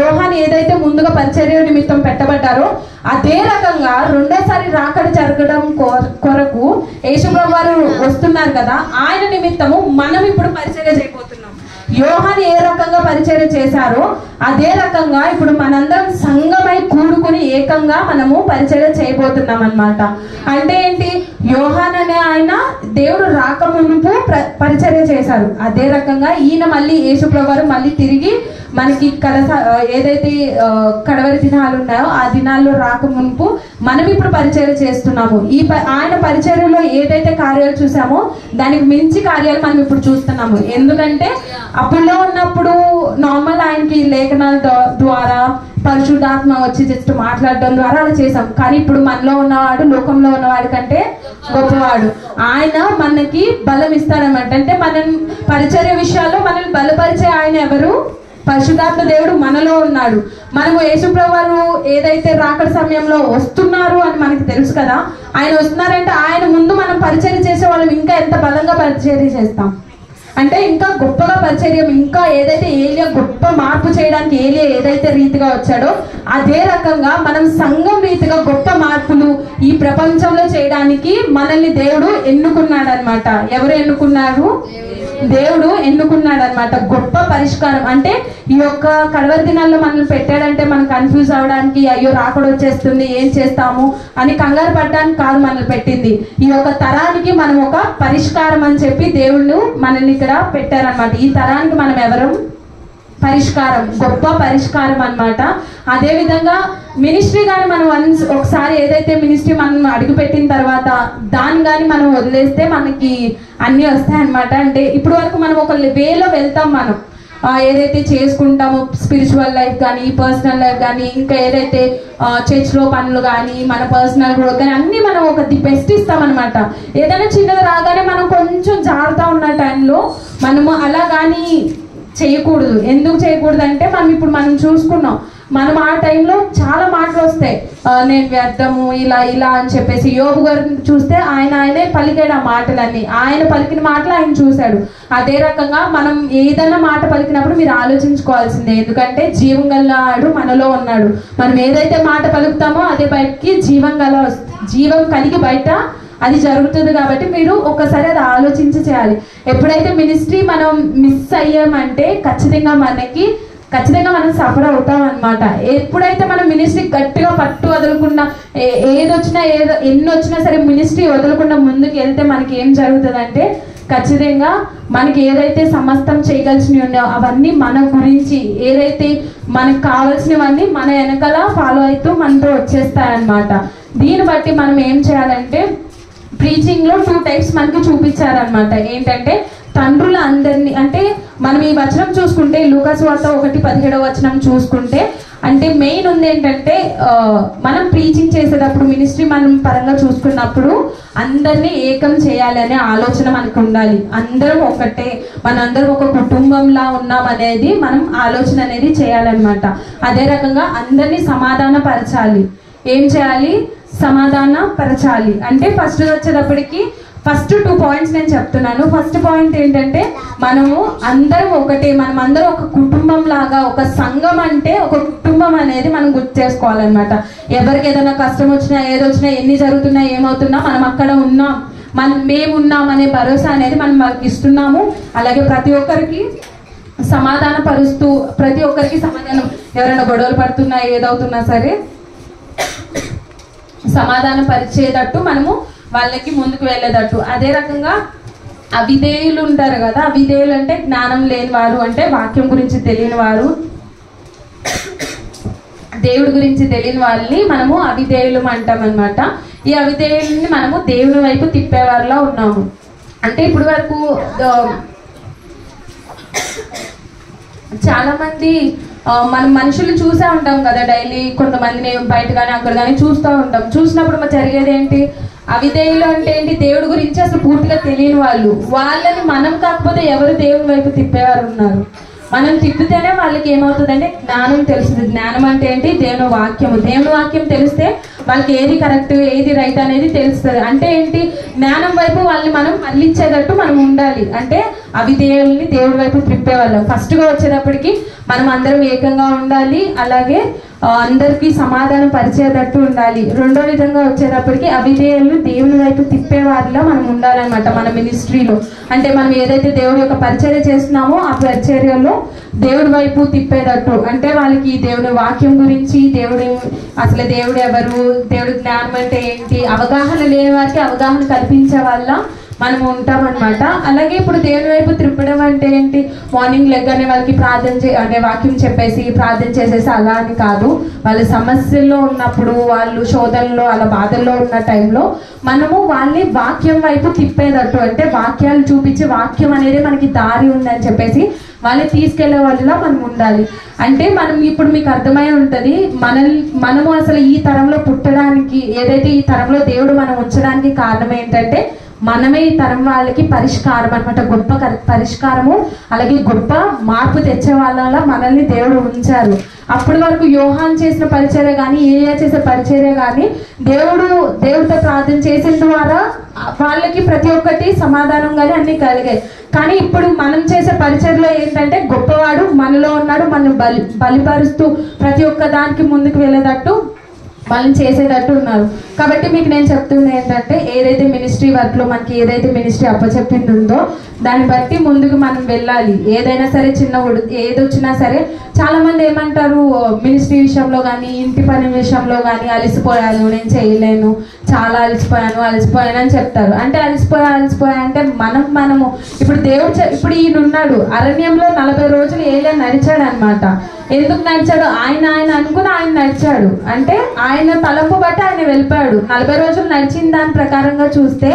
యోహాన్ ఏదైతే ముందుగా పరిచర్య నిమిత్తం పెట్టబడ్డారో అదే రకంగా రెండోసారి రాకడ జరగడం కొరకు యేసుప్రభు వారు వస్తున్నారు కదా, ఆయన నిమిత్తము మనం ఇప్పుడు పరిచర్య చేయబోతున్నాం. యోహాను ఏ రకంగా పరిచర్య చేశారో అదే రకంగా ఇప్పుడు మనందరం సంఘమై కూడుకుని ఏకంగా మనము పరిచర్య చేయబోతున్నాం అన్నమాట. అంటే ఏంటి? యోహాను అనే ఆయన దేవుడు రాకమునుపు పరిచర్య చేశారు. అదే రకంగా ఈయన మళ్ళీ యేసుప్రభు వారు మళ్ళీ తిరిగి మనకి ఏదైతే కడవరి దినాలు ఉన్నాయో ఆ దినాల్లో రాకమునుపు మనం ఇప్పుడు పరిచర్య చేస్తున్నాము. ఆయన పరిచర్యలో ఏదైతే కార్యాలు చూసామో దానికి మించి కార్యాలు మనం ఇప్పుడు చూస్తున్నాము. ఎందుకంటే అప్పుల్లో ఉన్నప్పుడు నార్మల్ ఆయనకి లేఖనాల ద్వారా పరిశుద్ధాత్మ వచ్చి జస్ట్ మాట్లాడడం ద్వారా అలా చేసాం. కానీ ఇప్పుడు మనలో ఉన్నవాడు లోకంలో ఉన్నవాడి కంటే గొప్పవాడు. ఆయన మనకి బలం ఇస్తాడన్నమాట. అంటే మనం పరిచర్య విషయాల్లో మనల్ని బలపరిచే ఆయన ఎవరు? పరిశుద్ధాత్మ దేవుడు మనలో ఉన్నాడు. మనము యేసుప్రభు వారు ఏదైతే రాకడ సమయంలో వస్తున్నారు అని మనకి తెలుసు కదా. ఆయన వస్తున్నారంటే ఆయన ముందు మనం పరిచర్య చేసే వాళ్ళం ఇంకా ఎంత బలంగా పరిచర్య చేస్తాం అంటే ఇంకా గొప్పగా పరిచర్య, ఇంకా ఏదైతే ఏలియా గొప్ప మార్పు చేయడానికి ఏలియా ఏదైతే రీతిగా వచ్చాడో అదే రకంగా మనం సంఘం రీతిగా గొప్ప మార్పులు ఈ ప్రపంచంలో చేయడానికి మనల్ని దేవుడు ఎన్నుకున్నాడు అనమాట. ఎవరు ఎన్నుకున్నారు? దేవుడు ఎన్నుకున్నాడు అనమాట. గొప్ప పరిష్కారం అంటే ఈ యొక్క కడవరి దినాల్లో మనల్ని పెట్టాడంటే మనం కన్ఫ్యూజ్ అవడానికి, అయ్యో రాకడ వచ్చేస్తుంది ఏం చేస్తాము అని కంగారు పడడానికి కాదు మనల్ని పెట్టింది. ఈ యొక్క తరానికి మనం ఒక పరిష్కారం అని చెప్పి దేవుళ్ళు మనల్ని ఇక్కడ పెట్టారనమాట. ఈ తరానికి మనం ఎవరు? పరిష్కారం, గొప్ప పరిష్కారం అన్నమాట. అదే విధంగా మినిస్ట్రీ కానీ మనం ఒకసారి ఏదైతే మినిస్ట్రీ మనం అడుగుపెట్టిన తర్వాత దాన్ని కానీ మనం వదిలేస్తే మనకి అన్నీ వస్తాయి అన్నమాట. అంటే ఇప్పుడు వరకు మనం ఒక వేలో వెళ్తాం, మనం ఏదైతే చేసుకుంటామో స్పిరిచువల్ లైఫ్ కానీ పర్సనల్ లైఫ్ కానీ ఇంకా ఏదైతే చర్చ్లో పనులు కానీ మన పర్సనల్ గ్రోత్ కానీ అన్నీ మనం ఒక ది బెస్ట్ ఇస్తాం అనమాట. ఏదైనా చిన్నది రాగానే మనం కొంచెం జాగ్రత్త ఉన్న టైంలో మనము అలా కానీ చేయకూడదు. ఎందుకు చేయకూడదు అంటే మనం చూసుకున్నాం, మనం ఆ టైంలో చాలా మాటలు వస్తాయి, నేను వ్యర్థము ఇలా ఇలా అని చెప్పేసి. యోబు గారిని చూస్తే ఆయనే పలికాడు ఆ మాటలన్నీ. ఆయన పలికిన మాటలు ఆయన చూశాడు. అదే రకంగా మనం ఏదైనా మాట పలికినప్పుడు మీరు ఆలోచించుకోవాల్సిందే. ఎందుకంటే జీవం గలవాడు మనలో ఉన్నాడు. మనం ఏదైతే మాట పలుకుతామో అదే బయటికి జీవం కలిగి బయట అది జరుగుతుంది. కాబట్టి మీరు ఒక్కసారి అది ఆలోచించి చేయాలి. ఎప్పుడైతే మినిస్ట్రీ మనం మిస్ అయ్యామంటే ఖచ్చితంగా మనం సఫర్ అవుతాం అనమాట. ఎప్పుడైతే మనం మినిస్ట్రీ గట్టిగా పట్టు వదలకుండా ఎన్ని వచ్చినా సరే మినిస్ట్రీ వదలకుండా ముందుకు వెళ్తే మనకి ఏం జరుగుతుందంటే ఖచ్చితంగా మనకి ఏదైతే సమస్తం చేయగలిసినవి ఉన్నాయో అవన్నీ మన గురించి ఏదైతే మనకు కావాల్సినవన్నీ మన వెనకాల ఫాలో అవుతూ మనతో వచ్చేస్తాయన్నమాట. దీన్ని బట్టి మనం ఏం చేయాలంటే ప్రీచింగ్ లో 2 టైప్స్ మనకి చూపించారనమాట. ఏంటంటే తండ్రుల అందరినీ, అంటే మనం ఈ వచనం చూసుకుంటే లూకాసు వార్త 1:17 చూసుకుంటే అంటే మెయిన్ ఉంది ఏంటంటే మనం ప్రీచింగ్ చేసేటప్పుడు మినిస్ట్రీ మనం పరంగా చూసుకున్నప్పుడు అందరినీ ఏకం చేయాలి అనే ఆలోచన మనకు ఉండాలి. అందరం ఒకటే, మనందరం ఒక కుటుంబంలా ఉన్నాం అనేది మనం ఆలోచన అనేది చేయాలన్నమాట. అదే రకంగా అందరినీ సమాధానపరచాలి. ఏం చేయాలి? సమాధాన పరచాలి. అంటే ఫస్ట్ వచ్చేటప్పటికి ఫస్ట్ 2 పాయింట్స్ నేను చెప్తున్నాను. ఫస్ట్ పాయింట్ ఏంటంటే మనము అందరం ఒకటే, మనం అందరం ఒక కుటుంబం లాగా, ఒక సంఘం అంటే ఒక కుటుంబం అనేది మనం గుర్తు చేసుకోవాలన్నమాట. ఎవరికి ఏదైనా కష్టం వచ్చినా, ఏదొచ్చినా, ఎన్ని జరుగుతున్నా, ఏమవుతున్నా మనం అక్కడ ఉన్నాం, మేము ఉన్నాం అనే భరోసా అనేది మనం వాళ్ళకి ఇస్తున్నాము. అలాగే ప్రతి ఒక్కరికి సమాధాన పరుస్తూ, ప్రతి ఒక్కరికి సమాధానం, ఎవరైనా గొడవలు పడుతున్నా, ఏదవుతున్నా సరే సమాధానం పరిచేటట్టు మనము వాళ్ళకి ముందుకు వెళ్ళేటట్టు. అదే రకంగా అవిధేయులు ఉంటారు కదా, అవిధేయులు అంటే జ్ఞానం లేని వారు, అంటే వాక్యం గురించి తెలియని వారు, దేవుడి గురించి తెలియని వాళ్ళని మనము అవిధేయులు అంటాం అనమాట. ఈ అవిధేయుల్ని మనము దేవుని వైపు తిప్పేవారిలా ఉన్నాము. అంటే ఇప్పుడు వరకు చాలా మంది మనం మనుషులు చూసే ఉంటాం కదా, డైలీ కొంతమందిని బయట కానీ అక్కడ కానీ చూస్తూ ఉంటాం. చూసినప్పుడు జరిగేది ఏంటి, అవిధేయులు అంటే ఏంటి, దేవుడి గురించి అసలు పూర్తిగా తెలియని వాళ్ళని మనం కాకపోతే ఎవరు దేవుని వైపు తిప్పేవారు ఉన్నారు. మనం తిప్పితేనే వాళ్ళకి ఏమవుతుందంటే జ్ఞానం తెలుస్తుంది. జ్ఞానం అంటే ఏంటి, దేవుని వాక్యము. దేవుని వాక్యం తెలిస్తే వాళ్ళకి ఏది కరెక్ట్, ఏది రైట్ అనేది తెలుస్తుంది. అంటే ఏంటి, జ్ఞానం వైపు వాళ్ళని మనం మళ్ళించేటట్టు మనం ఉండాలి. అంటే అవిధేయుల్ని దేవుడి వైపు తిప్పేవాళ్ళం. ఫస్ట్గా వచ్చేటప్పటికి మనం అందరం ఏకంగా ఉండాలి, అలాగే అందరికీ సమాధానం పరిచేటట్టు ఉండాలి. రెండో విధంగా వచ్చేటప్పటికి అవిధేయులు దేవుని వైపు తిప్పేవారిలో మనం ఉండాలన్నమాట. మన మినిస్ట్రీలో అంటే మనం ఏదైతే దేవుడి యొక్క పరిచర్య చేస్తున్నామో ఆ పరిచర్యలో దేవుడి వైపు తిప్పేటట్టు, అంటే వాళ్ళకి దేవుని వాక్యం గురించి, అసలు దేవుడు ఎవరు, దేవుడి జ్ఞానం అంటే ఏంటి, అవగాహన లేని వారికి అవగాహన కల్పించే వాళ్ళ మనం ఉంటామన్నమాట. అలాగే ఇప్పుడు దేవుని వైపు త్రిప్పడం అంటే ఏంటి, మార్నింగ్ లెగ్గానే వాళ్ళకి అంటే వాక్యం చెప్పేసి ప్రార్థన చేసేసి అలా అని కాదు. వాళ్ళ సమస్యల్లో ఉన్నప్పుడు, వాళ్ళు శోధనలో అలా బాధల్లో ఉన్న టైంలో మనము వాళ్ళని వాక్యం వైపు తిప్పేటట్టు, అంటే వాక్యాలు చూపించి వాక్యం అనేది మనకి దారి ఉందని చెప్పేసి వాళ్ళని తీసుకెళ్లే వాళ్ళలో మనం ఉండాలి. అంటే మనం ఇప్పుడు మీకు అర్థమై ఉంటుంది, మనము అసలు ఈ తరంలో పుట్టడానికి, ఏదైతే ఈ తరంలో దేవుడు మనం ఉంచడానికి కారణం ఏంటంటే మనమే ఈ తరం వాళ్ళకి పరిష్కారం అనమాట. గొప్ప పరిష్కారము, అలాగే గొప్ప మార్పు తెచ్చే వాళ్ళ మనల్ని దేవుడు ఉంచారు. అప్పటి వరకు యోహాన్ చేసిన పరిచర్య కానీ, ఏలియా చేసే పరిచర్య కానీ దేవుడితో ప్రార్థన చేసిన ద్వారా వాళ్ళకి ప్రతి ఒక్కటి సమాధానం కానీ అన్ని కలిగాయి. కానీ ఇప్పుడు మనం చేసే పరిచర్యలో ఏంటంటే గొప్పవాడు మనలో ఉన్నాడు, మనం బలిపరుస్తూ ప్రతి ఒక్క దానికి ముందుకు వెళ్ళేటట్టు వాళ్ళని చేసేటట్టు ఉన్నారు. కాబట్టి మీకు నేను చెప్తుంది ఏంటంటే, ఏదైతే మినిస్ట్రీ వర్క్లో మనకి ఏదైతే మినిస్ట్రీ అప్పచెప్పింది ఉందో దాన్ని బట్టి ముందుకు మనం వెళ్ళాలి. ఏదైనా సరే, ఏది వచ్చినా సరే, చాలా మంది ఏమంటారు, మినిస్ట్రీ విషయంలో కానీ, ఇంటి పని విషయంలో కానీ, అలసిపోయాను, నేను చేయలేను, చాలా అలసిపోయాను అని చెప్తారు. అంటే అలసిపోయా అంటే మనము ఇప్పుడు ఇప్పుడు ఈయన ఉన్నాడు అరణ్యంలో 40 రోజులు ఏలియా నడిచాడు అనమాట. ఎందుకు నడిచాడు, ఆయన అనుకుని ఆయన నడిచాడు. అంటే ఆయన తలంపు బట్టి ఆయన వెళ్ళిపోయాడు. 40 రోజులు నడిచిన దాని ప్రకారంగా చూస్తే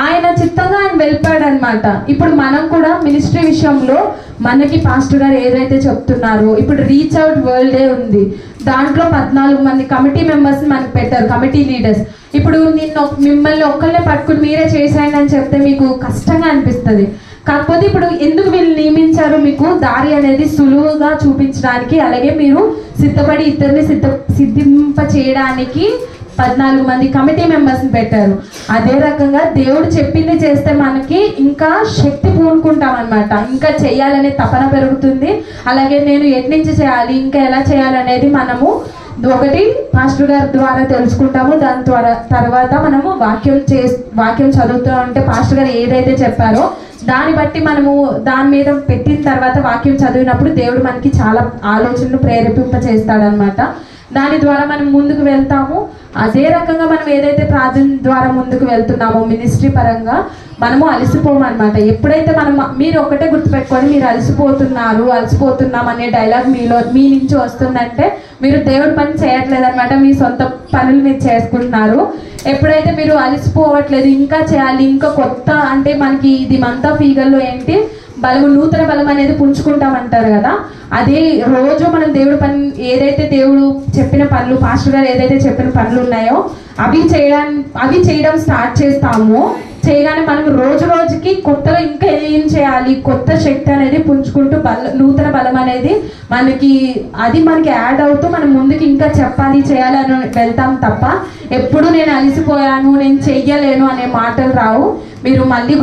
ఆయన చిత్తంగా ఆయన వెళ్ళిపోయాడు అనమాట. ఇప్పుడు మనం కూడా మినిస్ట్రీ విషయంలో మనకి పాస్టర్ గారు ఏదైతే చెప్తున్నారో, ఇప్పుడు రీచ్ అవుట్ వరల్డ్ డే ఉంది, దాంట్లో 14 మంది కమిటీ మెంబర్స్ మనకు పెట్టారు, కమిటీ లీడర్స్. ఇప్పుడు మిమ్మల్ని ఒక్కళ్ళే పట్టుకుని మీరే చేసేయండి అని చెప్తే మీకు కష్టంగా అనిపిస్తుంది. కాకపోతే ఇప్పుడు ఎందుకు వీళ్ళు నియమించారు, మీకు దారి అనేది సులువుగా చూపించడానికి, అలాగే మీరు సిద్ధపడి ఇద్దరిని సిద్ధింప చేయడానికి 14 మంది కమిటీ మెంబర్స్ని పెట్టారు. అదే రకంగా దేవుడు చెప్పింది చేస్తే మనకి ఇంకా శక్తి పూనుకుంటాం అనమాట, ఇంకా చేయాలనే తపన పెరుగుతుంది. అలాగే నేను ఎట్నుంచి చేయాలి, ఇంకా ఎలా చేయాలనేది మనము ఒకటి పాస్టర్ గారి ద్వారా తెలుసుకుంటాము. దాని తర్వాత మనము వాక్యం చదువుతూ ఉంటే పాస్టర్ గారు ఏదైతే చెప్పారో దాన్ని బట్టి మనము దాని మీద పెట్టిన తర్వాత వాక్యం చదివినప్పుడు దేవుడు మనకి చాలా ఆలోచనలు ప్రేరేపింప చేస్తాడనమాట. దాని ద్వారా మనం ముందుకు వెళ్తాము. అదే రకంగా మనం ఏదైతే ప్రార్థన ద్వారా ముందుకు వెళ్తున్నామో మినిస్ట్రీ పరంగా మనము అలసిపోమన్నమాట. ఎప్పుడైతే మీరు ఒకటే గుర్తుపెట్టుకొని, మీరు అలసిపోతున్నాం అనే డైలాగ్ మీ నుంచి వస్తుందంటే మీరు దేవుడి పని చేయట్లేదన్నమాట, మీ సొంత పనులు మీరు చేసుకుంటున్నారు. ఎప్పుడైతే మీరు అలసిపోవట్లేదు, ఇంకా చేయాలి, ఇంకా కొత్త, అంటే మనకి ఇది మంత్ ఆఫ్ ఈగల్లో ఏంటి నూతన బలం అనేది పుంజుకుంటామంటారు కదా, అదే రోజు మనం దేవుడి పని, ఏదైతే దేవుడు చెప్పిన పనులు, పాస్టర్ గారు ఏదైతే చెప్పిన పనులు ఉన్నాయో అవి చేయడం స్టార్ట్ చేస్తాము. చేయగానే మనం రోజు రోజుకి కొత్తగా ఇంకా ఏం చేయాలి, కొత్త శక్తి అనేది పుంజుకుంటూ నూతన బలం అనేది మనకి యాడ్ అవుతూ మనం ముందుకు ఇంకా చెప్పాలి, చేయాలి అని వెళ్తాం తప్ప ఎప్పుడు నేను అలసిపోయాను, నేను చెయ్యలేను అనే మాటలు రావు. మీరు మళ్ళీ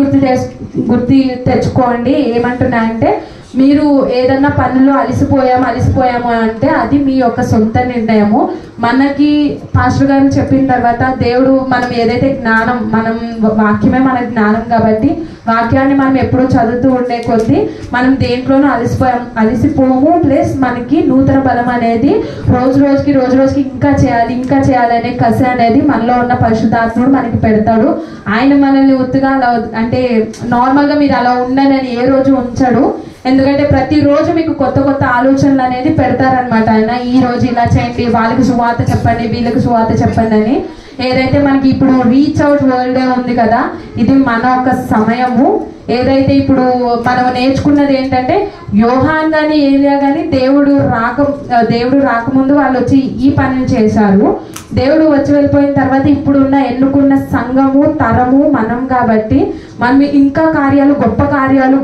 గుర్తు తెచ్చుకోండి. ఏమంటున్నా అంటే మీరు ఏదన్నా పనుల్లో అలిసిపోయాము అంటే అది మీ యొక్క సొంత నిర్ణయము. మనకి పాస్టర్ గారు చెప్పిన తర్వాత దేవుడు మనం ఏదైతే జ్ఞానం, మనం వాక్యమే మన జ్ఞానం కాబట్టి వాక్యాన్ని మనం ఎప్పుడూ చదువుతూ ఉండే కొద్దీ మనం దేంట్లోనూ అలిసిపోము. ప్లస్ మనకి నూతన బలం అనేది రోజు రోజుకి ఇంకా చేయాలి అనే కసి అనేది మనలో ఉన్న పరిశుద్ధాత్ముడు మనకి పెడతాడు. ఆయన మనల్ని ఉత్తుగా అలా అంటే నార్మల్గా మీరు అలా ఉండనని ఏ రోజు ఉంచడు. ఎందుకంటే ప్రతిరోజు మీకు కొత్త ఆలోచనలు అనేది పెడతారనమాట. ఆయన ఈ రోజు ఇలా చేయండి, వాళ్ళకి సువార్త చెప్పండి, వీళ్ళకి సువార్త చెప్పండి అని. ఏదైతే మనకి ఇప్పుడు రీచ్ అవుట్ వరల్డ్ డే ఉంది కదా, ఇది మన ఒక సమయము. ఏదైతే ఇప్పుడు మనం నేర్చుకున్నది ఏంటంటే యోహాన్ కానీ ఏలియా కానీ దేవుడు రాకముందు వాళ్ళు వచ్చి ఈ పనులు చేశారు. దేవుడు వచ్చి వెళ్ళిపోయిన తర్వాత ఇప్పుడున్న ఎన్నుకున్న సంఘము తరము మనం కాబట్టి మనం ఇంకా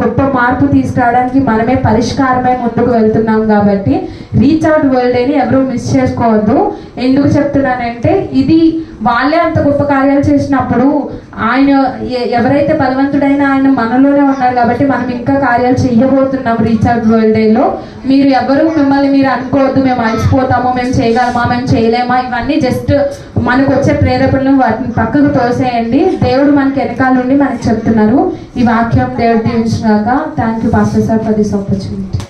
గొప్ప మార్పు తీసుకురావడానికి మనమే పరిష్కారమై ముందుకు వెళ్తున్నాం. కాబట్టి రీచ్ అవుట్ వరల్డ్ డేని ఎవరు మిస్ చేసుకోవద్దు. ఎందుకు చెప్తున్నానంటే ఇది వాళ్ళే అంత గొప్ప కార్యాలు చేసినప్పుడు ఆయన ఎవరైతే బలవంతుడైన ఆయన మనలోనే ఉన్నారు కాబట్టి మనం ఇంకా కార్యాలు చెయ్యబోతున్నాం రీచ్ అవుట్ వరల్డ్ డేలో. మీరు ఎవరు మిమ్మల్ని మీరు అనుకోవద్దు మేము అలసిపోతామో, మేము చేయగలమా, మేము చేయలేమా. ఇవన్నీ జస్ట్ మనకు వచ్చే ప్రేరేపణలు వాటిని పక్కకు తోసేయండి. దేవుడు మనకి వెనకాల నుండి మనకి చెప్తున్నారు. ఈ వాక్యం దేవుడు దీవించినాక. Thank you pastor sir for this opportunity.